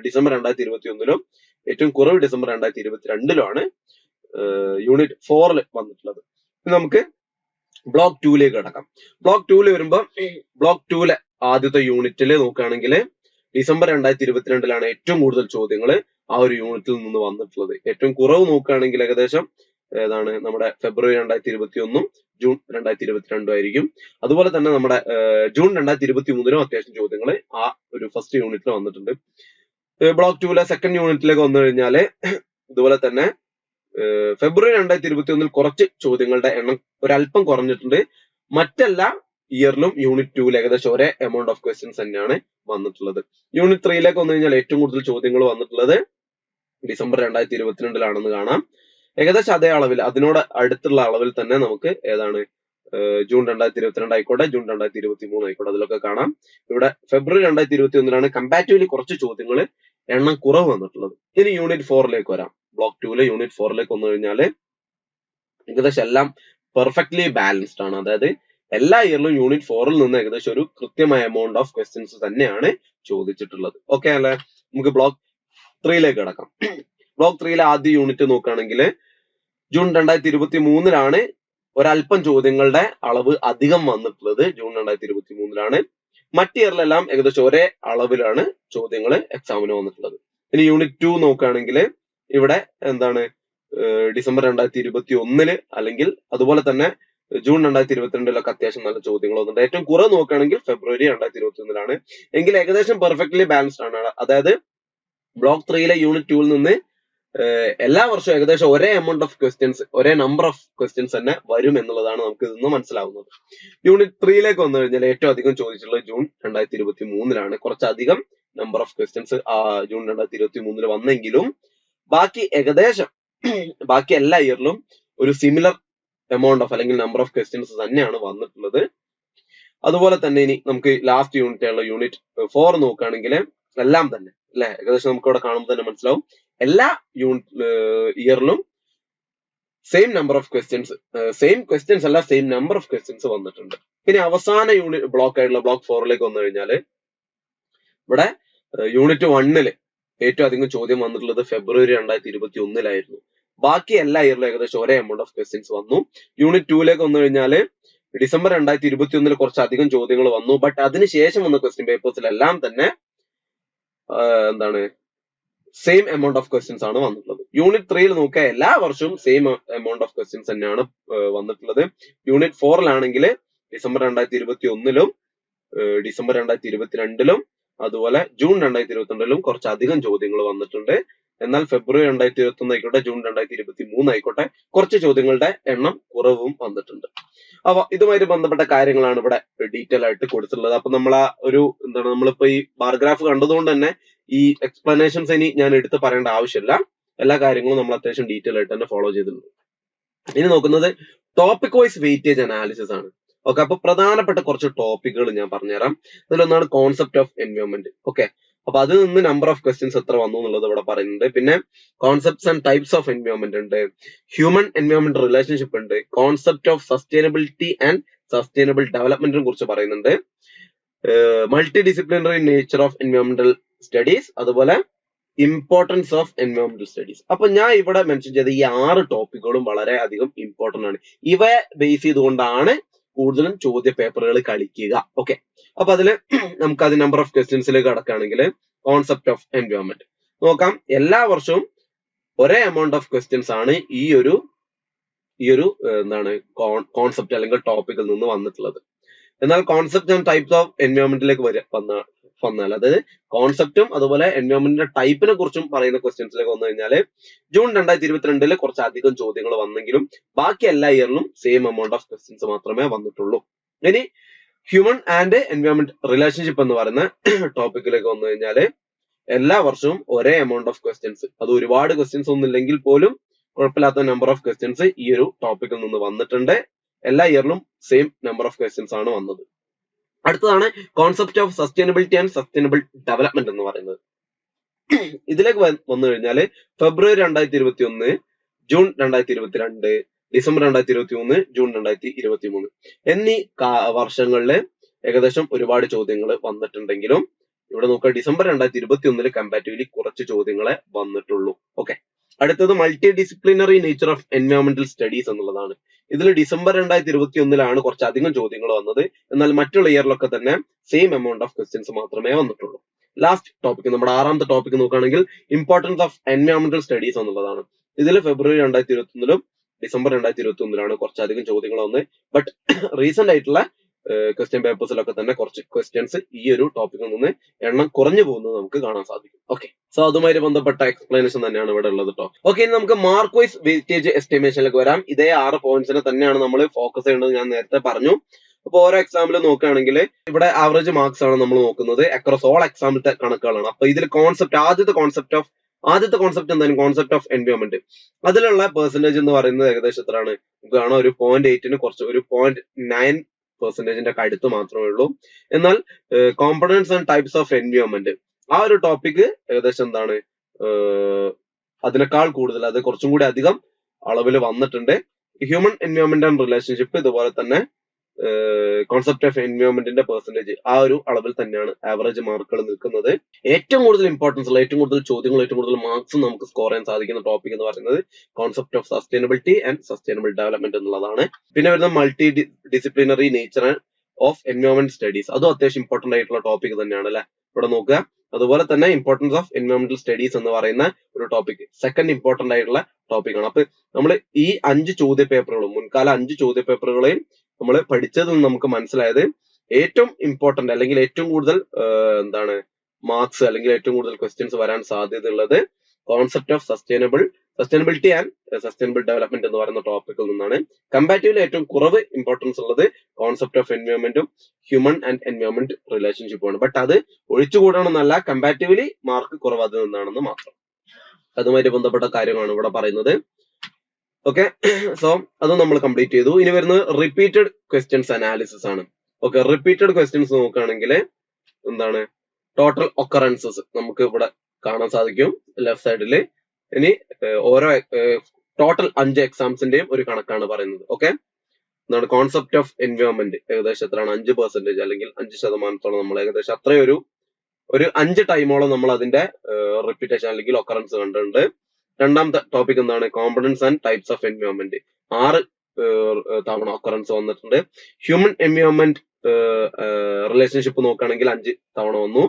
ഡിസംബർ 2021 ഏറ്റവും കുറവ് ഡിസംബർ 2022 യൂണിറ്റ് 4 വന്നിട്ടുള്ളത്. നമുക്ക് ബ്ലോക്ക് 2ലേക്ക് കടക്കാം. ബ്ലോക്ക് 2 വരുമ്പോൾ ബ്ലോക്ക് 2 ആദ്യത്തെ യൂണിറ്റിൽ നോക്കുകയാണെങ്കിൽ ഡിസംബർ 2022 ഏറ്റവും കൂടുതൽ ചോദ്യങ്ങൾ ആ ഒരു യൂണിറ്റിൽ നിന്ന് വന്നിട്ടുള്ളത്. ഏറ്റവും കുറവ് നോക്കുകയാണെങ്കിൽ ഏകദേശം ഏതാണ് നമ്മുടെ ഫെബ്രുവരി 2021 ജൂൺ 2022 ആയിരിക്കും. അതുപോലെ തന്നെ നമ്മുടെ ജൂൺ 2023 അത്യാവശ്യം ചോദ്യങ്ങൾ ആ ഒരു ഫസ്റ്റ് യൂണിറ്റിൽ വന്നിട്ടുണ്ട്. ബ്ലോക്ക് 2 സെക്കൻഡ് യൂണിറ്റിലേക്ക് വന്നു കഴിഞ്ഞാല് ഇതുപോലെ തന്നെ ഫെബ്രുവരി 2021 കുറച്ച് ചോദ്യങ്ങളുടെ എണ്ണം ഒരല്പം കുറഞ്ഞിട്ടുണ്ട്. മറ്റെല്ലാ ഇയറിലും യൂണിറ്റ് 2 ഏകദേശം ഒരേ എമൗണ്ട് ഓഫ് ക്വസ്റ്റ്യൻസ് തന്നെയാണ് വന്നിട്ടുള്ളത്. യൂണിറ്റ് 3ലേക്ക് വന്നു കഴിഞ്ഞാൽ ഏറ്റവും കൂടുതൽ ചോദ്യങ്ങൾ വന്നിട്ടുള്ളത് ഡിസംബർ 2022 കാണാം. ഏകദേശം അതേ അളവിൽ അതിനോട് അടുത്തുള്ള അളവിൽ തന്നെ നമുക്ക് ഏതാണ് ജൂൺ 2022 ആയിക്കോട്ടെ, ജൂൺ 2023 ആയിക്കോട്ടെ, അതിലൊക്കെ കാണാം. ഇവിടെ ഫെബ്രുവരി 2021 കമ്പാരിറ്റീവ്ലി കുറച്ച് ചോദ്യങ്ങൾ എണ്ണം കുറവ് വന്നിട്ടുള്ളത്. ഇനി യൂണിറ്റ് 4ലേക്ക് വരാം. ബ്ലോക്ക് 2 യൂണിറ്റ് 4ലേക്ക് വന്നു കഴിഞ്ഞാൽ ഏകദേശം എല്ലാം പെർഫെക്റ്റ്ലി ബാലൻസ്ഡ് ആണ്. അതായത് എല്ലാ ഇയറിലും യൂണിറ്റ് 4ൽ നിന്ന് ഏകദേശം ഒരു കൃത്യമായ എമൗണ്ട് ഓഫ് ക്വസ്റ്റ്യൻസ് തന്നെയാണ് ചോദിച്ചിട്ടുള്ളത്. ഓക്കെ അല്ലെ? നമുക്ക് ബ്ലോക്ക് 3ലേക്ക് കിടക്കാം. ബ്ലോക്ക് 3ലെ ആദ്യ യൂണിറ്റ് നോക്കുകയാണെങ്കിൽ ജൂൺ 2023 ഒരല്പം ചോദ്യങ്ങളുടെ അളവ് അധികം വന്നിട്ടുള്ളത് ജൂൺ 2023. മറ്റ് ഇയറിലെല്ലാം ഏകദേശം ഒരേ അളവിലാണ് ചോദ്യങ്ങൾ എക്സാമിന് വന്നിട്ടുള്ളത്. ഇനി യൂണിറ്റ് 2 നോക്കുകയാണെങ്കിൽ ഇവിടെ എന്താണ് ഡിസംബർ 2021 അല്ലെങ്കിൽ അതുപോലെ തന്നെ ജൂൺ 2022 അത്യാവശ്യം നല്ല ചോദ്യങ്ങൾ വന്നിട്ടുണ്ട്. ഏറ്റവും കുറവ് നോക്കുകയാണെങ്കിൽ ഫെബ്രുവരി 2021 എങ്കിൽ ഏകദേശം പെർഫെക്റ്റ്ലി ബാലൻസ്ഡ് ആണ്. അതായത് ബ്ലോക്ക് 3ലെ യൂണിറ്റ് 2ൽ നിന്ന് എല്ലാ വർഷവും ഏകദേശം ഒരേ എമൗണ്ട് ഓഫ് ക്വസ്റ്റ്യൻസ്, ഒരേ നമ്പർ ഓഫ് ക്വസ്റ്റ്യൻസ് തന്നെ വരും എന്നുള്ളതാണ് നമുക്ക് ഇതിന്ന് മനസ്സിലാവുന്നത്. യൂണിറ്റ് 3ലേക്ക് വന്നു കഴിഞ്ഞാൽ ഏറ്റവും അധികം ചോദിച്ചിട്ടുള്ളത് ജൂൺ 2023 കുറച്ചധികം നമ്പർ ഓഫ് ക്വസ്റ്റ്യൻസ് ജൂൺ 2023 വന്നെങ്കിലും ബാക്കി ഏകദേശം ബാക്കി എല്ലാ ഇയറിലും ഒരു സിമിലർ എമൗണ്ട് ഓഫ് അല്ലെങ്കിൽ നമ്പർ ഓഫ് ക്വസ്റ്റ്യൻസ് തന്നെയാണ് വന്നിട്ടുള്ളത്. അതുപോലെ തന്നെ ഇനി നമുക്ക് ലാസ്റ്റ് യൂണിറ്റ് ആയുള്ള യൂണിറ്റ് 4 നോക്കുകയാണെങ്കിൽ എല്ലാം തന്നെ അല്ലെ ഏകദേശം നമുക്ക് ഇവിടെ കാണുമ്പോൾ തന്നെ മനസ്സിലാവും എല്ലാ ഇയറിലും same number of questions, same questions അല്ല സെയിം നമ്പർ ഓഫ് ക്വസ്റ്റ്യൻസ് വന്നിട്ടുണ്ട്. ഇനി അവസാന യൂണിറ്റ് ബ്ലോക്ക് ആയിട്ടുള്ള ബ്ലോക്ക് 4ലേക്ക് വന്നു കഴിഞ്ഞാൽ ഇവിടെ യൂണിറ്റ് 1ല് ഏറ്റവും അധികം ചോദ്യം വന്നിട്ടുള്ളത് ഫെബ്രുവരി 2021 ബാക്കി എല്ലാ ഇയറിലും ഏകദേശം ഒരേ എമൗണ്ട് ഓഫ് ക്വസ്റ്റ്യൻസ് വന്നു. യൂണിറ്റ് 2ലേക്ക് വന്നു കഴിഞ്ഞാൽ ഡിസംബർ 2021 കുറച്ചധികം ചോദ്യങ്ങൾ വന്നു. ബട്ട് അതിനുശേഷം വന്ന ക്വസ്റ്റ്യൻ പേപ്പേഴ്സിലെല്ലാം തന്നെ എന്താണ് സെയിം എമൗണ്ട് ഓഫ് ക്വസ്റ്റ്യൻസ് ആണ് വന്നിട്ടുള്ളത്. യൂണിറ്റ് 3ൽ നോക്കുക എല്ലാ വർഷവും സെയിം എമൗണ്ട് ഓഫ് ക്വസ്റ്റ്യൻസ് തന്നെയാണ് വന്നിട്ടുള്ളത്. യൂണിറ്റ് 4ലാണെങ്കിൽ ഡിസംബർ 2021 ഡിസംബർ 2022 അതുപോലെ ജൂൺ 2022 കുറച്ചധികം ചോദ്യങ്ങൾ വന്നിട്ടുണ്ട്. എന്നാൽ ഫെബ്രുവരി 2021 ആയിക്കോട്ടെ, ജൂൺ 2023 ആയിക്കോട്ടെ, കുറച്ച് ചോദ്യങ്ങളുടെ എണ്ണം കുറവും വന്നിട്ടുണ്ട്. അപ്പൊ ഇതുമായിട്ട് ബന്ധപ്പെട്ട കാര്യങ്ങളാണ് ഇവിടെ ഡീറ്റെയിൽ ആയിട്ട് കൊടുത്തിട്ടുള്ളത്. അപ്പൊ നമ്മൾ ആ ഒരു നമ്മളിപ്പോ ഈ ബാർ ഗ്രാഫ് കണ്ടതുകൊണ്ട് തന്നെ ഈ എക്സ്പ്ലനേഷൻസ് ഇനി ഞാൻ എടുത്ത് പറയേണ്ട ആവശ്യമില്ല. എല്ലാ കാര്യങ്ങളും നമ്മൾ അത്യാവശ്യം ഡീറ്റെയിൽ ആയിട്ട് തന്നെ ഫോളോ ചെയ്തിട്ടുണ്ട്. ഇനി നോക്കുന്നത് ടോപ്പിക് വൈസ് വെയിറ്റേജ് അനാലിസിസ് ആണ്. ഓക്കെ, അപ്പൊ പ്രധാനപ്പെട്ട കുറച്ച് ടോപ്പിക്കുകൾ ഞാൻ പറഞ്ഞുതരാം. അതിലൊന്നാണ് കോൺസെപ്റ്റ് ഓഫ് എൻവയോൺമെന്റ്. ഓക്കെ, അപ്പൊ അതിൽ നിന്ന് നമ്പർ ഓഫ് ക്വസ്റ്റ്യൻസ് എത്ര വന്നു എന്നുള്ളത് ഇവിടെ പറയുന്നുണ്ട്. പിന്നെ concepts and types of environment ഉണ്ട്, ഹ്യൂമൻ എൻവയോൺമെന്റ് റിലേഷൻഷിപ്പ് ഉണ്ട്, concept of sustainability and sustainable ഡെവലപ്മെന്റിനെ കുറിച്ച് പറയുന്നുണ്ട്, മൾട്ടി ഡിസിപ്ലിനറി നേച്ചർ ഓഫ് എൻവയോൺമെന്റൽ സ്റ്റഡീസ്, അതുപോലെ ഇമ്പോർട്ടൻസ് ഓഫ് എൻവയോൺമെന്റൽ സ്റ്റഡീസ്. അപ്പൊ ഞാൻ ഇവിടെ മെൻഷൻ ചെയ്ത ഈ 6 ടോപ്പിക്കുകളും വളരെ അധികം ഇമ്പോർട്ടന്റ് ആണ്. ഇവയെ ബേസ് ചെയ്തുകൊണ്ടാണ് കൂടുതലും ചോദ്യ പേപ്പറുകൾ കളിക്കുക. ഓക്കെ, അപ്പൊ അതില് നമുക്ക് അത് നമ്പർ ഓഫ് ക്വസ്റ്റ്യൻസിലേക്ക് കടക്കുകയാണെങ്കിൽ കോൺസെപ്റ്റ് ഓഫ് എൻവയോൺമെന്റ് നോക്കാം. എല്ലാ വർഷവും ഒരേ എമൗണ്ട് ഓഫ് ക്വസ്റ്റ്യൻസ് ആണ് ഈ ഒരു എന്താണ് കോൺസെപ്റ്റ് അല്ലെങ്കിൽ ടോപ്പിക്കിൽ നിന്ന് വന്നിട്ടുള്ളത്. എന്നാൽ കോൺസെപ്റ്റ് ആൻഡ് ടൈപ്സ് ഓഫ് എൻവയോൺമെന്റിലേക്ക് വന്നാൽ അതായത് കോൺസെപ്റ്റും അതുപോലെ എൻവയോൺമെന്റിന്റെ ടൈപ്പിനെ കുറിച്ചും പറയുന്ന ക്വസ്റ്റ്യൻസിലേക്ക് വന്നു കഴിഞ്ഞാൽ ജൂൺ 2022 കുറച്ചധികം ചോദ്യങ്ങൾ വന്നെങ്കിലും ബാക്കി എല്ലാ ഇയറിലും സെയിം എമൗണ്ട് ഓഫ് ക്വസ്റ്റ്യൻസ് മാത്രമേ വന്നിട്ടുള്ളൂ. ഇനി ഹ്യൂമൻ ആൻഡ് എൻവയോൺമെന്റ് റിലേഷൻഷിപ്പ് എന്ന് പറയുന്ന ടോപ്പിക്കിലേക്ക് വന്നു കഴിഞ്ഞാൽ എല്ലാ വർഷവും ഒരേ എമൗണ്ട് ഓഫ് ക്വസ്റ്റ്യൻസ്, അത് ഒരുപാട് ക്വസ്റ്റ്യൻസ് ഒന്നും ഇല്ലെങ്കിൽ പോലും കുഴപ്പമില്ലാത്ത നമ്പർ ഓഫ് ക്വസ്റ്റ്യൻസ് ഈ ഒരു ടോപ്പിക്കിൽ നിന്ന് വന്നിട്ടുണ്ട്. എല്ലാ ഇയറിലും സെയിം നമ്പർ ഓഫ് ക്വസ്റ്റ്യൻസ് ആണ് വന്നത്. അടുത്തതാണ് concept of sustainability and sustainable development എന്ന് പറയുന്നത്. ഇതിലേക്ക് വന്നു കഴിഞ്ഞാൽ ഫെബ്രുവരി 2021, ജൂൺ 2022, ഡിസംബർ 2023, ജൂൺ 2023 എന്നീ വർഷങ്ങളിൽ ഏകദേശം ഒരുപാട് ചോദ്യങ്ങൾ വന്നിട്ടുണ്ടെങ്കിലും ഇവിടെ നോക്കുക ഡിസംബർ 2021 കമ്പാരിറ്റീവ്ലി കുറച്ച് ചോദ്യങ്ങളെ വന്നിട്ടുള്ളൂ. ഓക്കെ, അടുത്തത് മൾട്ടി ഡിസിപ്ലിനറി നേച്ചർ ഓഫ് എൻവയോൺമെന്റൽ സ്റ്റഡീസ് എന്നുള്ളതാണ്. ഇതിൽ ഡിസംബർ 2021 കുറച്ചധികം ചോദ്യങ്ങൾ വന്നത്. എന്നാൽ മറ്റുള്ള ഇയറിലൊക്കെ തന്നെ സെയിം എമൗണ്ട് ഓഫ് ക്വസ്റ്റ്യൻസ് മാത്രമേ വന്നിട്ടുള്ളൂ. ലാസ്റ്റ് ടോപ്പിക്, നമ്മുടെ 6ാമത്തെ ടോപ്പിക് നോക്കുകയാണെങ്കിൽ ഇമ്പോർട്ടൻസ് ഓഫ് എൻവയോൺമെന്റൽ സ്റ്റഡീസ് എന്നുള്ളതാണ്. ഇതിൽ ഫെബ്രുവരി 2021 ഡിസംബർ 2021 കുറച്ചധികം ചോദ്യങ്ങൾ വന്നത്. ബട്ട് റീസെന്റ് ആയിട്ടുള്ള ക്വസ്റ്റ്യൻ പേപ്പേഴ്സിലൊക്കെ തന്നെ കുറച്ച് ക്വസ്റ്റ്യൻസ് ഈ ഒരു ടോപ്പിക്കിൽ നിന്ന് എണ്ണം കുറഞ്ഞു പോകുന്നത് നമുക്ക് കാണാൻ സാധിക്കും. ഓക്കെ, സോ അതുമായി ബന്ധപ്പെട്ട എക്സ്പ്ലനേഷൻ തന്നെയാണ് ഇവിടെ ഉള്ളത് കേട്ടോ. ഓക്കെ, ഇനി നമുക്ക് മാർക്ക് വൈസ് വെയിറ്റേജ് എസ്റ്റിമേഷനിലേക്ക് വരാം. ഇതേ 6 പോയിന്റ്സിനെ തന്നെയാണ് നമ്മൾ ഫോക്കസ് ചെയ്യേണ്ടത്, ഞാൻ നേരത്തെ പറഞ്ഞു. അപ്പൊ ഓരോ എക്സാമിൽ നോക്കുകയാണെങ്കിൽ ഇവിടെ ആവറേജ് മാർക്സ് ആണ് നമ്മൾ നോക്കുന്നത്. അക്രോസ് ഓൾ എക്സാമിലത്തെ കണക്കുകളാണ്. അപ്പൊ ഇതിൽ ആദ്യത്തെ കോൺസെപ്റ്റ് എന്താണ്? Concept of environment. അതിലുള്ള പെർസെന്റേജ് എന്ന് പറയുന്നത് ഏകദേശം എത്രയാണ്? നമുക്ക് കാണാം, ഒരു 0.8 കുറച്ച് ഒരു 0.9% ഒക്കെ അടുത്ത് മാത്രമേ ഉള്ളൂ. എന്നാൽ components and types of environment ആ ഒരു ടോപ്പിക് ഏകദേശം എന്താണ് അതിനേക്കാൾ കൂടുതൽ, അത് കുറച്ചും കൂടി അധികം അളവിൽ വന്നിട്ടുണ്ട്. ഹ്യൂമൻ എൻവയോൺമെന്റ് ആൻഡ് റിലേഷൻഷിപ്പ്, ഇതുപോലെ തന്നെ കോൺസെപ്റ്റ് ഓഫ് എൻവയോൺമെന്റിന്റെ പെർസെന്റേജ് ആ ഒരു അളവിൽ തന്നെയാണ് ആവറേജ് മാർക്കുകൾ നിൽക്കുന്നത്. ഏറ്റവും കൂടുതൽ ഇമ്പോർട്ടൻസ് ഉള്ള, ഏറ്റവും കൂടുതൽ ചോദ്യങ്ങൾ, ഏറ്റവും കൂടുതൽ മാർക്സും നമുക്ക് സ്കോർ ചെയ്യാൻ സാധിക്കുന്ന ടോപ്പിക് എന്ന് പറയുന്നത് concept of sustainability and sustainable development എന്നുള്ളതാണ്. പിന്നെ വരുന്ന multi disciplinary nature of environment studies, അതും അത്യാവശ്യം ഇമ്പോർട്ടന്റ് ആയിട്ടുള്ള ടോപ്പിക് തന്നെയാണ് അല്ലെ, ഇവിടെ നോക്കുക. അതുപോലെ തന്നെ ഇമ്പോർട്ടൻസ് ഓഫ് എൻവയോൺമെന്റൽ സ്റ്റഡീസ് എന്ന് പറയുന്ന ഒരു ടോപ്പിക് സെക്കൻഡ് ഇമ്പോർട്ടന്റ് ആയിട്ടുള്ള ടോപ്പിക്കാണ്. അപ്പൊ നമ്മൾ ഈ 5 ചോദ്യ പേപ്പറുകളും, മുൻകാല 5 ചോദ്യ പേപ്പറുകളെയും നമ്മൾ പഠിച്ചതിൽ നിന്ന് നമുക്ക് മനസ്സിലായത് ഏറ്റവും ഇമ്പോർട്ടന്റ് അല്ലെങ്കിൽ ഏറ്റവും കൂടുതൽ മാർക്സ് അല്ലെങ്കിൽ ഏറ്റവും കൂടുതൽ ക്വസ്റ്റ്യൻസ് വരാൻ സാധ്യതയുള്ളത് concept of sustainability and sustainable development എന്ന് പറയുന്ന ടോപ്പിക്കിൽ നിന്നാണ്. കമ്പാരിറ്റീവ്ലി ഏറ്റവും കുറവ് ഇമ്പോർട്ടൻസ് ഉള്ളത് കോൺസെപ്റ്റ് ഓഫ് എൻവയോൺമെന്റും ഹ്യൂമൻ ആൻഡ് എൻവയോൺമെന്റ് റിലേഷൻഷിപ്പുമാണ്. ബട്ട് അത് ഒഴിച്ചുകൂടണമെന്നല്ല, കമ്പാരിറ്റീവ്ലി മാർക്ക് കുറവ് അതിൽ നിന്നാണെന്ന് മാത്രം. അതുമായിട്ട് ബന്ധപ്പെട്ട കാര്യങ്ങളാണ് ഇവിടെ പറയുന്നത്. ഓക്കെ, സോ അത് നമ്മൾ കംപ്ലീറ്റ് ചെയ്തു. ഇനി വരുന്നത് റിപ്പീറ്റഡ് ക്വസ്റ്റ്യൻസ് അനാലിസിസ് ആണ്. ഓക്കെ, റിപ്പീറ്റഡ് ക്വസ്റ്റ്യൻസ് നോക്കുകയാണെങ്കിൽ എന്താണ് ടോട്ടൽ ഒക്കറൻസസ് നമുക്ക് ഇവിടെ കാണാൻ സാധിക്കും ലെഫ്റ്റ് സൈഡിൽ. ഇനി ഓരോ ടോട്ടൽ 5 എക്സാംസിന്റെയും ഒരു കണക്കാണ് പറയുന്നത്. ഓക്കെ, എന്താണ് കോൺസെപ്റ്റ് ഓഫ് എൻവയോൺമെന്റ് ഏകദേശം എത്രയാണ്? 5% അല്ലെങ്കിൽ 5% നമ്മൾ ഏകദേശം അത്രയും ഒരു 5 ടൈമോളം നമ്മൾ അതിന്റെ റിപ്പീറ്റേഷൻ അല്ലെങ്കിൽ ഒക്കറൻസ് കണ്ടിട്ടുണ്ട്. രണ്ടാമത്തെ ടോപ്പിക് എന്താണ്? Components and types of environment 6 തവണ ഒക്കറൻസ് വന്നിട്ടുണ്ട്. ഹ്യൂമൻ എൻവയോൺമെന്റ് റിലേഷൻഷിപ്പ് നോക്കുകയാണെങ്കിൽ 5 തവണ വന്നു.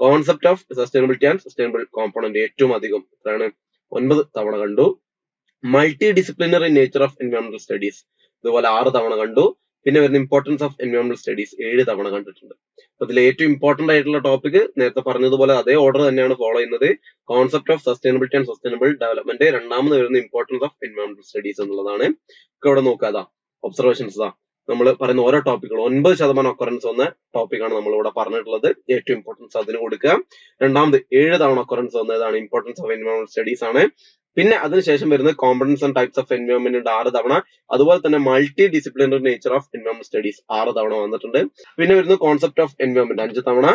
Concept of sustainability and sustainable component ഏറ്റവും അധികം എത്രയാണ്? 9 തവണ കണ്ടു. മൾട്ടി ഡിസിപ്ലിനറി നേച്ചർ ഓഫ് എൻവയോൺമെന്റൽ സ്റ്റഡീസ് ഇതുപോലെ 6 തവണ കണ്ടു. പിന്നെ വരുന്ന ഇമ്പോർട്ടൻസ് ഓഫ് എൻവയോൺമെന്റൽ സ്റ്റഡീസ് 7 തവണ കണ്ടിട്ടുണ്ട്. അപ്പൊ ഇതിൽ ഏറ്റവും ഇമ്പോർട്ടന്റ് ആയിട്ടുള്ള ടോപ്പിക് നേരത്തെ പറഞ്ഞതുപോലെ അതേ ഓർഡർ തന്നെയാണ് ഫോളോ ചെയ്യുന്നത്. Concept of sustainability and sustainable development, രണ്ടാമത് വരുന്ന ഇമ്പോർട്ടൻസ് ഓഫ് എൻവയോൺമെന്റൽ സ്റ്റഡീസ് എന്നുള്ളതാണ്. ഇവിടെ നോക്കാതാ ഒബ്സർവേഷൻസ് നമ്മൾ പറയുന്ന ഓരോ ടോപ്പിക്കുകളും 9% ഒക്കറൻസ് വന്ന ടോപ്പിക്കാണ് നമ്മൾ ഇവിടെ പറഞ്ഞിട്ടുള്ളത്. ഏറ്റവും ഇമ്പോർട്ടൻസ് അതിന് കൊടുക്കുക. രണ്ടാമത് 7 തവണ ഒക്കറൻസ് വന്നതാണ് ഇമ്പോർട്ടൻസ് ഓഫ് എൻവയോൺമെന്റൽ സ്റ്റഡീസ് ആണ്. പിന്നെ അതിനുശേഷം വരുന്നത് components and types of environment 6 തവണ. അതുപോലെ തന്നെ multi disciplinary nature of environment studies 6 തവണ വന്നിട്ടുണ്ട്. പിന്നെ വരുന്നത് കോൺസെപ്റ്റ് ഓഫ് എൻവയോൺമെന്റ് 5 തവണ.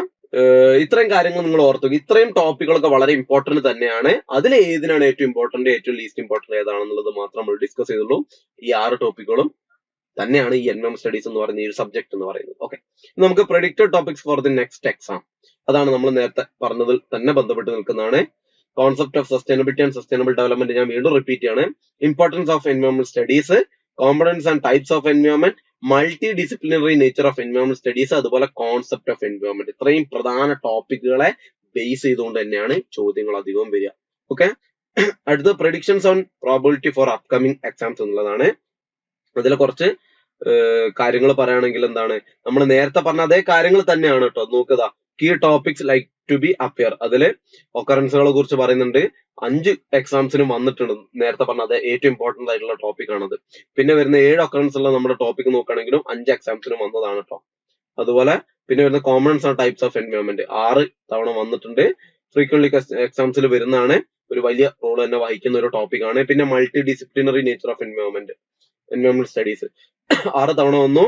ഇത്രയും കാര്യങ്ങൾ നിങ്ങൾ ഓർത്തു. ഇത്രയും ടോപ്പിക്കുകളൊക്കെ വളരെ ഇമ്പോർട്ടന്റ് തന്നെയാണ്. അതിൽ ഏതിനാണ് ഏറ്റവും ഇമ്പോർട്ടന്റ്, ഏറ്റവും ലീസ്റ്റ് ഇമ്പോർട്ടന്റ് ഏതാണെന്നുള്ളത് മാത്രം നമ്മൾ ഡിസ്കസ് ചെയ്തുള്ളൂ. ഈ 6 ടോപ്പിക്കുകളും തന്നെയാണ് ഈ എൻവയോൺമെന്റ് സ്റ്റഡീസ് എന്ന് പറയുന്ന ഈ ഒരു സബ്ജക്ട് എന്ന് പറയുന്നത്. ഓക്കെ, നമുക്ക് predicted topics for the next exam, അതാണ് നമ്മൾ നേരത്തെ പറഞ്ഞതിൽ തന്നെ ബന്ധപ്പെട്ട് നിൽക്കുന്നതാണ്. Concept of sustainability and sustainable development ഞാൻ വീണ്ടും റിപ്പീറ്റ് ചെയ്യാണ്. Importance of environment studies, components and types of environment, multi disciplinary nature of environment studies, അതുപോലെ കോൺസെപ്റ്റ് ഓഫ് എൻവയോൺമെന്റ്. ഇത്രയും പ്രധാന ടോപ്പിക്കുകളെ ബേസ് ചെയ്തുകൊണ്ട് തന്നെയാണ് ചോദ്യങ്ങൾ അധികവും വരിക. ഓക്കെ, അടുത്ത predictions on probability four upcoming exams എന്നുള്ളതാണ്. അതിലെ കുറച്ച് കാര്യങ്ങൾ പറയുകയാണെങ്കിൽ എന്താണ്, നമ്മൾ നേരത്തെ പറഞ്ഞ അതേ കാര്യങ്ങൾ തന്നെയാണ് കേട്ടോ. നോക്കുക, key topics like to be appear, അതില് ഒക്കറൻസുകളെ കുറിച്ച് പറയുന്നുണ്ട്. 5 എക്സാംസിനും വന്നിട്ടുണ്ട്. നേരത്തെ പറഞ്ഞ അതേ ഏറ്റവും ഇമ്പോർട്ടന്റ് ആയിട്ടുള്ള ടോപ്പിക് ആണത്. പിന്നെ വരുന്ന 7 ഒക്കറൻസ് ഉള്ള നമ്മുടെ ടോപ്പിക് നോക്കുകയാണെങ്കിലും 5 എക്സാംസിനും വന്നതാണ് കേട്ടോ. അതുപോലെ പിന്നെ വരുന്ന components and types of environment 6 തവണ വന്നിട്ടുണ്ട്. ഫ്രീക്വന്റ്ലി എക്സാംസിൽ വരുന്നതാണ്, ഒരു വലിയ റോൾ തന്നെ വഹിക്കുന്ന ഒരു ടോപ്പിക് ആണ്. പിന്നെ multi disciplinary nature of environment studies 6 തവണ വന്നു.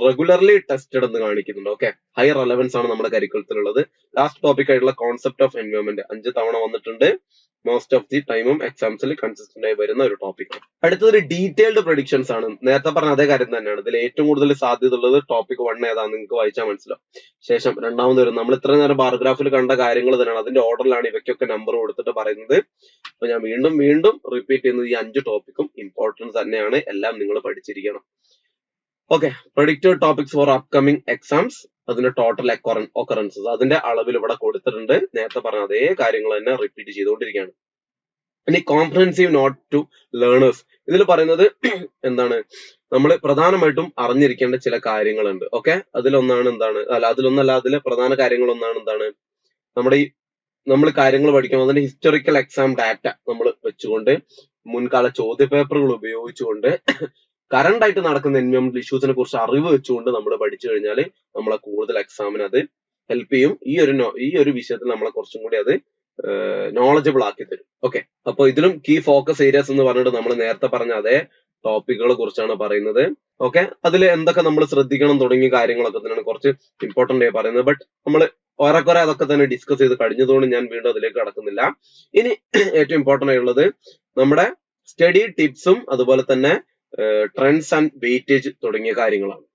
റെഗുലർലി ടെസ്റ്റഡ് എന്ന് കാണിക്കുന്നുണ്ട്. ഓക്കെ, ഹൈ റെലവൻസ് ആണ് നമ്മുടെ കരിക്കുലത്തിലുള്ളത്. ലാസ്റ്റ് ടോപ്പിക് ആയിട്ടുള്ള കോൺസെപ്റ്റ് ഓഫ് എൻവയോൺമെന്റ് 5 തവണ വന്നിട്ടുണ്ട്. മോസ്റ്റ് ഓഫ് ദി ടൈമും എക്സാംസിൽ കൺസിസ്റ്റന്റ് ആയി വരുന്ന ഒരു ടോപ്പിക്. അടുത്തത് ഡീറ്റെയിൽഡ് പ്രഡിക്ഷൻസ് ആണ്. നേരത്തെ പറഞ്ഞ അതേ കാര്യം തന്നെയാണ്. ഇതിൽ ഏറ്റവും കൂടുതൽ സാധ്യത ഉള്ളത് ടോപ്പിക് 1 ഏതാണെന്ന് നിങ്ങൾക്ക് വായിച്ചാൽ മനസ്സിലാവും. ശേഷം രണ്ടാമത് വരും. നമ്മൾ ഇത്ര നേരം ബാർഗ്രാഫിൽ കണ്ട കാര്യങ്ങൾ തന്നെയാണ്. അതിന്റെ ഓർഡറിലാണ് ഇവയ്ക്കൊക്കെ നമ്പർ കൊടുത്തിട്ട് പറയുന്നത്. അപ്പൊ ഞാൻ വീണ്ടും വീണ്ടും റിപ്പീറ്റ് ചെയ്യുന്നത് ഈ 5 ടോപ്പിക്കും ഇമ്പോർട്ടൻസ് തന്നെയാണ്. എല്ലാം നിങ്ങൾ പഠിച്ചിരിക്കണം. Okay, predicted topics four upcoming exams, അതിന്റെ ടോട്ടൽ ഒക്കറൻസസ് അതിന്റെ അളവിൽ ഇവിടെ കൊടുത്തിട്ടുണ്ട്. നേരത്തെ പറഞ്ഞ അതേ കാര്യങ്ങൾ തന്നെ റിപ്പീറ്റ് ചെയ്തുകൊണ്ടിരിക്കുകയാണ്. ഇനി കോംപ്രഹെൻസീവ് നോട്ട് ടു ലേണേഴ്സ്, ഇതിൽ പറയുന്നത് എന്താണ്, നമ്മൾ പ്രധാനമായിട്ടും അറിഞ്ഞിരിക്കേണ്ട ചില കാര്യങ്ങളുണ്ട്. ഓക്കെ, അതിലൊന്നാണ് എന്താണ്, അതിലെ പ്രധാന കാര്യങ്ങളൊന്നാണ് എന്താണ്, നമ്മൾ കാര്യങ്ങൾ പഠിക്കുമ്പോൾ അതിന്റെ ഹിസ്റ്റോറിക്കൽ എക്സാം ഡാറ്റ നമ്മൾ വെച്ചുകൊണ്ട്, മുൻകാല ചോദ്യ പേപ്പറുകൾ ഉപയോഗിച്ചുകൊണ്ട്, കറണ്ട് ആയിട്ട് നടക്കുന്ന എൻവയോൺമെന്റൽ ഇഷ്യൂസിനെ കുറിച്ച് അറിവ് വെച്ചുകൊണ്ട് നമ്മൾ പഠിച്ചു കഴിഞ്ഞാൽ നമ്മളെ കൂടുതൽ എക്സാമിന് അത് ഹെൽപ്പ് ചെയ്യും. ഈ ഒരു വിഷയത്തിൽ നമ്മളെ കുറച്ചും കൂടി അത് നോളജബിൾ ആക്കി തരും. ഓക്കെ, അപ്പൊ ഇതിലും കീ ഫോക്കസ് ഏരിയാസ് എന്ന് പറഞ്ഞിട്ട് നമ്മൾ നേരത്തെ പറഞ്ഞ അതേ ടോപ്പിക്കുകളെ കുറിച്ചാണ് പറയുന്നത്. ഓക്കെ, അതിൽ എന്തൊക്കെ നമ്മൾ ശ്രദ്ധിക്കണം തുടങ്ങിയ കാര്യങ്ങളൊക്കെ തന്നെയാണ് കുറച്ച് ഇമ്പോർട്ടന്റ് ആയി പറയുന്നത്. ബട്ട് നമ്മൾ ഏറെക്കുറെ അതൊക്കെ തന്നെ ഡിസ്കസ് ചെയ്ത് കഴിഞ്ഞതുകൊണ്ട് ഞാൻ വീണ്ടും അതിലേക്ക് കടക്കുന്നില്ല. ഇനി ഏറ്റവും ഇമ്പോർട്ടന്റ് ആയുള്ളത് നമ്മുടെ സ്റ്റഡി ടിപ്സും അതുപോലെ തന്നെ ട്രെൻഡ്സ് ആൻഡ് വെയിറ്റേജ് തുടങ്ങിയ കാര്യങ്ങളാണ്.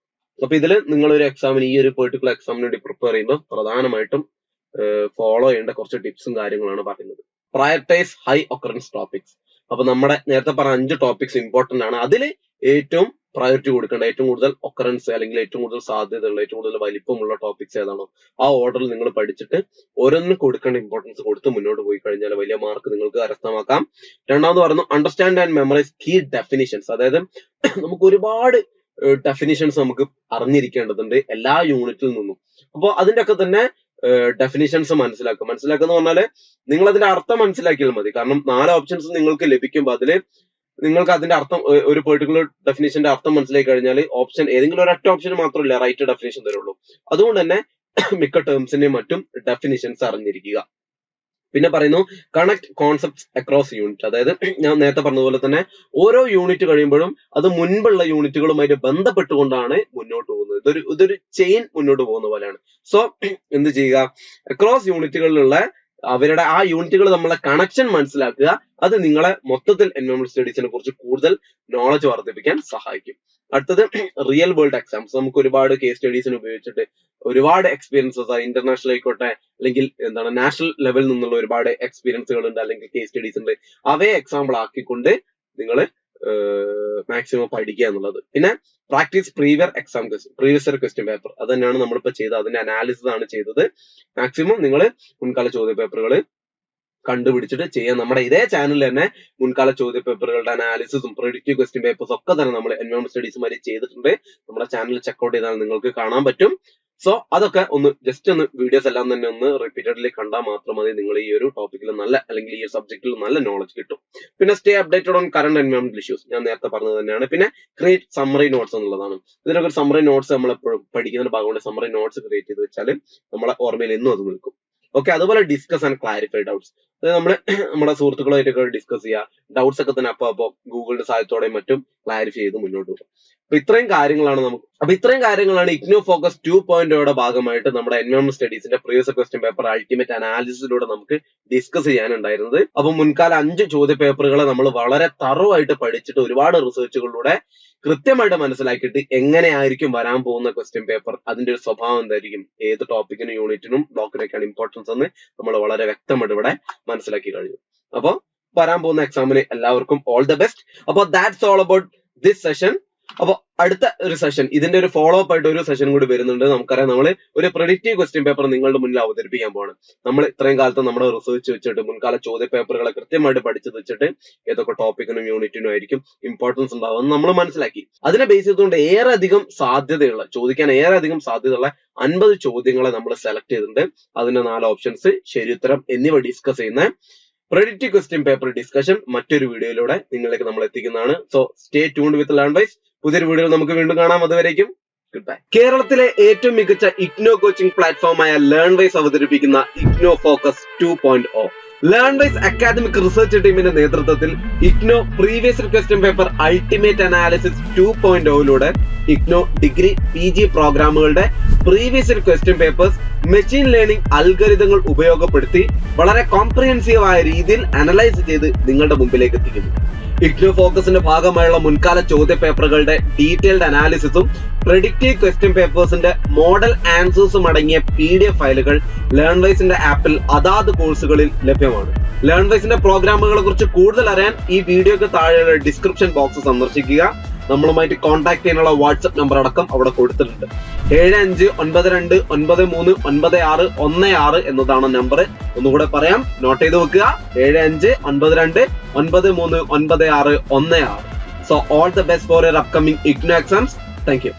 അപ്പൊ ഇതിൽ നിങ്ങൾ ഒരു എക്സാമിന്, ഈ ഒരു പെർട്ടിക്കുലർ എക്സാമിന് വേണ്ടി പ്രിപ്പയർ ചെയ്യുമ്പോൾ പ്രധാനമായിട്ടും ഫോളോ ചെയ്യേണ്ട കുറച്ച് ടിപ്സും കാര്യങ്ങളാണ് പറയുന്നത്. Prioritise high occurrence topics. അപ്പൊ നമ്മുടെ നേരത്തെ പറഞ്ഞ 5 ടോപ്പിക്സ് ഇമ്പോർട്ടന്റ് ആണ്. അതിൽ ഏറ്റവും പ്രയോറിറ്റി കൊടുക്കേണ്ട, ഏറ്റവും കൂടുതൽ ഒക്കറൻസ് അല്ലെങ്കിൽ ഏറ്റവും കൂടുതൽ സാധ്യതയുള്ള, ഏറ്റവും കൂടുതൽ വലിപ്പമുള്ള ടോപ്പിക്സ് ഏതാണോ ആ ഓർഡറിൽ നിങ്ങൾ പഠിച്ചിട്ട് ഓരോന്നിനും കൊടുക്കേണ്ട ഇമ്പോർട്ടൻസ് കൊടുത്ത് മുന്നോട്ട് പോയി കഴിഞ്ഞാൽ വലിയ മാർക്ക് നിങ്ങൾക്ക് കരസ്ഥമാക്കാം. രണ്ടാമത് പറയുന്നു understand and memorise key definitions. അതായത് നമുക്ക് ഒരുപാട് ഡെഫിനിഷൻസ് നമുക്ക് അറിഞ്ഞിരിക്കേണ്ടതുണ്ട് എല്ലാ യൂണിറ്റിൽ നിന്നും. അപ്പോൾ അതിന്റെ ഒക്കെ തന്നെ ഡെഫിനിഷൻസ് മനസ്സിലാക്കുക എന്ന് പറഞ്ഞാല് നിങ്ങൾ അതിന്റെ അർത്ഥം മനസ്സിലാക്കിയാൽ മതി. കാരണം 4 ഓപ്ഷൻസ് നിങ്ങൾക്ക് ലഭിക്കുമ്പോൾ അതില് നിങ്ങൾക്ക് അതിന്റെ അർത്ഥം, ഒരു പെർട്ടിക്കുലർ ഡെഫിനേഷന്റെ അർത്ഥം മനസ്സിലാക്കി കഴിഞ്ഞാൽ ഓപ്ഷൻ ഏതെങ്കിലും ഒരൊറ്റ ഓപ്ഷന് മാത്രമല്ല റൈറ്റ് ഡെഫിനേഷൻ തരുള്ളൂ. അതുകൊണ്ട് തന്നെ മിക്ക ടേംസിന്റെയും മറ്റും ഡെഫിനിഷൻസ് അറിഞ്ഞിരിക്കുക. പിന്നെ പറയുന്നു കണക്ട് കോൺസെപ്റ്റ്സ് അക്രോസ് യൂണിറ്റ്. അതായത് ഞാൻ നേരത്തെ പറഞ്ഞതുപോലെ തന്നെ ഓരോ യൂണിറ്റ് കഴിയുമ്പോഴും അത് മുൻപുള്ള യൂണിറ്റുകളുമായിട്ട് ബന്ധപ്പെട്ടുകൊണ്ടാണ് മുന്നോട്ട് പോകുന്നത്. ഇതൊരു ചെയിൻ മുന്നോട്ട് പോകുന്ന പോലെയാണ്. സോ എന്ത് ചെയ്യുക, അക്രോസ് യൂണിറ്റുകളിലുള്ള അവരുടെ ആ യൂണിറ്റുകൾ നമ്മളെ കണക്ഷൻ മനസ്സിലാക്കുക. അത് നിങ്ങളെ മൊത്തത്തിൽ എൻവയോൺമെന്റൽ സ്റ്റഡീസിനെ കുറിച്ച് കൂടുതൽ നോളജ് വർദ്ധിപ്പിക്കാൻ സഹായിക്കും. അടുത്തത് റിയൽ വേൾഡ് എക്സാംസ്. നമുക്ക് ഒരുപാട് കേസ് സ്റ്റഡീസിന് ഉപയോഗിച്ചിട്ട് ഒരുപാട് എക്സ്പീരിയൻസസ്, ഇന്റർനാഷണൽ ആയിക്കോട്ടെ അല്ലെങ്കിൽ നാഷണൽ ലെവലിൽ നിന്നുള്ള ഒരുപാട് എക്സ്പീരിയൻസുകൾ ഉണ്ട് അല്ലെങ്കിൽ കേസ് സ്റ്റഡീസ് ഉണ്ട്. അവയെ എക്സാമ്പിൾ ആക്കിക്കൊണ്ട് നിങ്ങൾ മാക്സിമം പഠിക്കുക എന്നുള്ളത്. പിന്നെ practice previous year question paper. അത് തന്നെയാണ് നമ്മളിപ്പോ ചെയ്തത്. അതിന്റെ അനാലിസിസ് ആണ് ചെയ്തത്. മാക്സിമം നിങ്ങൾ മുൻകാല ചോദ്യ പേപ്പറുകൾ കണ്ടുപിടിച്ചിട്ട് ചെയ്യാൻ. നമ്മുടെ ഇതേ ചാനലിൽ തന്നെ മുൻകാല ചോദ്യ പേപ്പറുകളുടെ അനാലിസിസും പ്രെഡിക്റ്റീവ് ക്വസ്റ്റ്യൻ പേപ്പേഴ്സ് ഒക്കെ തന്നെ നമ്മൾ എൻവയോൺമെന്റ് സ്റ്റഡീസുമാരി ചെയ്തിട്ടുണ്ട്. നമ്മുടെ ചാനൽ ചെക്ക്ഔട്ട് ചെയ്താൽ നിങ്ങൾക്ക് കാണാൻ പറ്റും. സോ അതൊക്കെ ജസ്റ്റ് ഒന്ന് വീഡിയോസ് എല്ലാം തന്നെ ഒന്ന് റിപ്പീറ്റഡ്ലി കണ്ടാൽ മാത്രം മതി. നിങ്ങൾ ഈ ഒരു ടോപ്പിക്കിൽ അല്ലെങ്കിൽ ഈ ഒരു സബ്ജക്റ്റിൽ നല്ല നോളജ് കിട്ടും. പിന്നെ സ്റ്റേ അപ്ഡേറ്റഡ് ഓൺ കറന്റ് എൻവയോൺമെന്റൽ ഇഷ്യൂസ്. ഞാൻ നേരത്തെ പറഞ്ഞത് തന്നെയാണ്. പിന്നെ ക്രിയേറ്റ് സമ്മറി നോട്ട്സ് എന്നുള്ളതാണ്. ഇതിനൊക്കെ ഒരു സമ്മറി നോട്ട്സ് നമ്മൾ എപ്പോഴും പഠിക്കുന്ന ഭാഗമുണ്ട്. സമ്മറി നോട്ട്സ് ക്രിയേറ്റ് ചെയ്ത് വെച്ചാൽ നമ്മളെ ഓർമ്മയിൽ എന്നും അത് നിൽക്കും. ഓക്കെ, അതുപോലെ ഡിസ്കസ് ആൻഡ് ക്ലാരിഫൈ ഡൗട്ട്സ്. അതായത് നമ്മുടെ സുഹൃത്തുക്കളുമായിട്ടൊക്കെ ഡിസ്കസ് ചെയ്യുക. ഡൗട്ട്സ് ഒക്കെ തന്നെ അപ്പോൾ ഗൂഗിളിന്റെ സഹായത്തോടെയും മറ്റും ക്ലാരിഫൈ ചെയ്ത് മുന്നോട്ട് പോകും. അപ്പൊ ഇത്രയും കാര്യങ്ങളാണ് ഇഗ്നോ ഫോക്കസ് 2.0യുടെ ഭാഗമായിട്ട് നമ്മുടെ എൻവയോൺമെന്റ് സ്റ്റഡീസിന്റെ പ്രീവിയസ് ക്വസ്റ്റ്യൻ പേപ്പർ അൾട്ടിമേറ്റ് അനാലിസിസിലൂടെ നമുക്ക് ഡിസ്കസ് ചെയ്യാനുണ്ടായിരുന്നത്. അപ്പൊ മുൻകാല 5 ചോദ്യ പേപ്പറുകളെ നമ്മൾ വളരെ തറോ ആയിട്ട് പഠിച്ചിട്ട് ഒരുപാട് റിസർച്ചുകളിലൂടെ കൃത്യമായിട്ട് മനസ്സിലാക്കിയിട്ട് എങ്ങനെയായിരിക്കും വരാൻ പോകുന്ന ക്വസ്റ്റ്യൻ പേപ്പർ, അതിന്റെ ഒരു സ്വഭാവം എന്തായിരിക്കും, ഏത് ടോപ്പിക്കിനും യൂണിറ്റിനും ബ്ലോക്കിനൊക്കെയാണ് ഇമ്പോർട്ടൻസ് എന്ന് നമ്മൾ വളരെ വ്യക്തമായിട്ട് ഇവിടെ മനസ്സിലാക്കി കഴിഞ്ഞു. അപ്പൊ വരാൻ പോകുന്ന എക്സാമിന് എല്ലാവർക്കും ഓൾ ദ ബെസ്റ്റ്. അപ്പൊ that's all about this session. അപ്പൊ അടുത്ത ഒരു സെഷൻ, ഇതിന്റെ ഒരു ഫോളോ അപ്പ് ആയിട്ട് ഒരു സെഷൻ കൂടി വരുന്നുണ്ട്. നമുക്കറിയാം നമ്മൾ ഒരു പ്രെഡിക്റ്റീവ് ക്വസ്റ്റ്യൻ പേപ്പർ നിങ്ങളുടെ മുന്നിൽ അവതരിപ്പിക്കാൻ പോവാണ്. നമ്മൾ ഇത്രയും കാലത്ത് നമ്മുടെ റിസർച്ച് വെച്ചിട്ട് മുൻകാല ചോദ്യ പേപ്പറുകളെ കൃത്യമായിട്ട് പഠിച്ചു വെച്ചിട്ട് ഏതൊക്കെ ടോപ്പിക്കിനും യൂണിറ്റിനും ആയിരിക്കും ഇമ്പോർട്ടൻസ് ഉണ്ടാവുമെന്ന് നമ്മൾ മനസ്സിലാക്കി. അതിനെ ബേസ് ചെയ്തുകൊണ്ട് ചോദിക്കാൻ ഏറെ അധികം സാധ്യതയുള്ള 50 ചോദ്യങ്ങളെ നമ്മൾ സെലക്ട് ചെയ്തിട്ടുണ്ട്. അതിന്റെ 4 ഓപ്ഷൻസ്, ശരിയുത്തരം എന്നിവ ഡിസ്കസ് ചെയ്യുന്ന പ്രെഡിക്റ്റീവ് ക്വസ്റ്റ്യൻ പേപ്പർ ഡിസ്കഷൻ മറ്റൊരു വീഡിയോയിലൂടെ നിങ്ങളിലേക്ക് നമ്മൾ എത്തിക്കുന്നതാണ്. So stay tuned with Learnwise. പുതിയൊരു വീഡിയോയിൽ നമുക്ക് വീണ്ടും കാണാം. അതുവരേക്കും ഗുഡ് ബൈ. കേരളത്തിലെ ഏറ്റവും മികച്ച ഇഗ്നോ കോച്ചിംഗ് പ്ലാറ്റ്ഫോമായ ലേൺ വൈസ് അവതരിപ്പിക്കുന്ന IGNOU focus 2.0 Learnwise academic research ടീമിന്റെ നേതൃത്വത്തിൽ IGNOU previous question paper ultimate analysis 2.0 IGNOU degree PG പ്രോഗ്രാമുകളുടെ previous question papers machine learning അൽഗരിതങ്ങൾ ഉപയോഗപ്പെടുത്തി വളരെ കോംപ്രിഹെൻസീവ് ആയ രീതിയിൽ അനലൈസ് ചെയ്ത് നിങ്ങളുടെ മുമ്പിലേക്ക് എത്തിക്കുന്നു. ഇഗ്നോ ഫോക്കസിന്റെ ഭാഗമായുള്ള മുൻകാല ചോദ്യ പേപ്പറുകളുടെ ഡീറ്റെയിൽഡ് അനാലിസിസും പ്രെഡിക്റ്റീവ് ക്വസ്റ്റ്യൻ പേപ്പേഴ്സിന്റെ മോഡൽ ആൻസേഴ്സും അടങ്ങിയ PDF ഫയലുകൾ ലേൺവൈസിന്റെ ആപ്പിൽ അതാത് കോഴ്സുകളിൽ ലഭ്യമാണ്. ലേൺവൈസിന്റെ പ്രോഗ്രാമുകളെ കുറിച്ച് കൂടുതൽ അറിയാൻ ഈ വീഡിയോക്ക് താഴെയുള്ള ഡിസ്ക്രിപ്ഷൻ ബോക്സ് സന്ദർശിക്കുക. നമ്മളുമായിട്ട് കോൺടാക്ട് ചെയ്യാനുള്ള വാട്സ്ആപ്പ് നമ്പർ അടക്കം അവിടെ കൊടുത്തിട്ടുണ്ട്. 7592939616 എന്നതാണ് നമ്പർ. ഒന്നുകൂടെ പറയാം, നോട്ട് ചെയ്ത് വെക്കുക. 7592939616. So all the best for your upcoming IGNO exams. Thank you.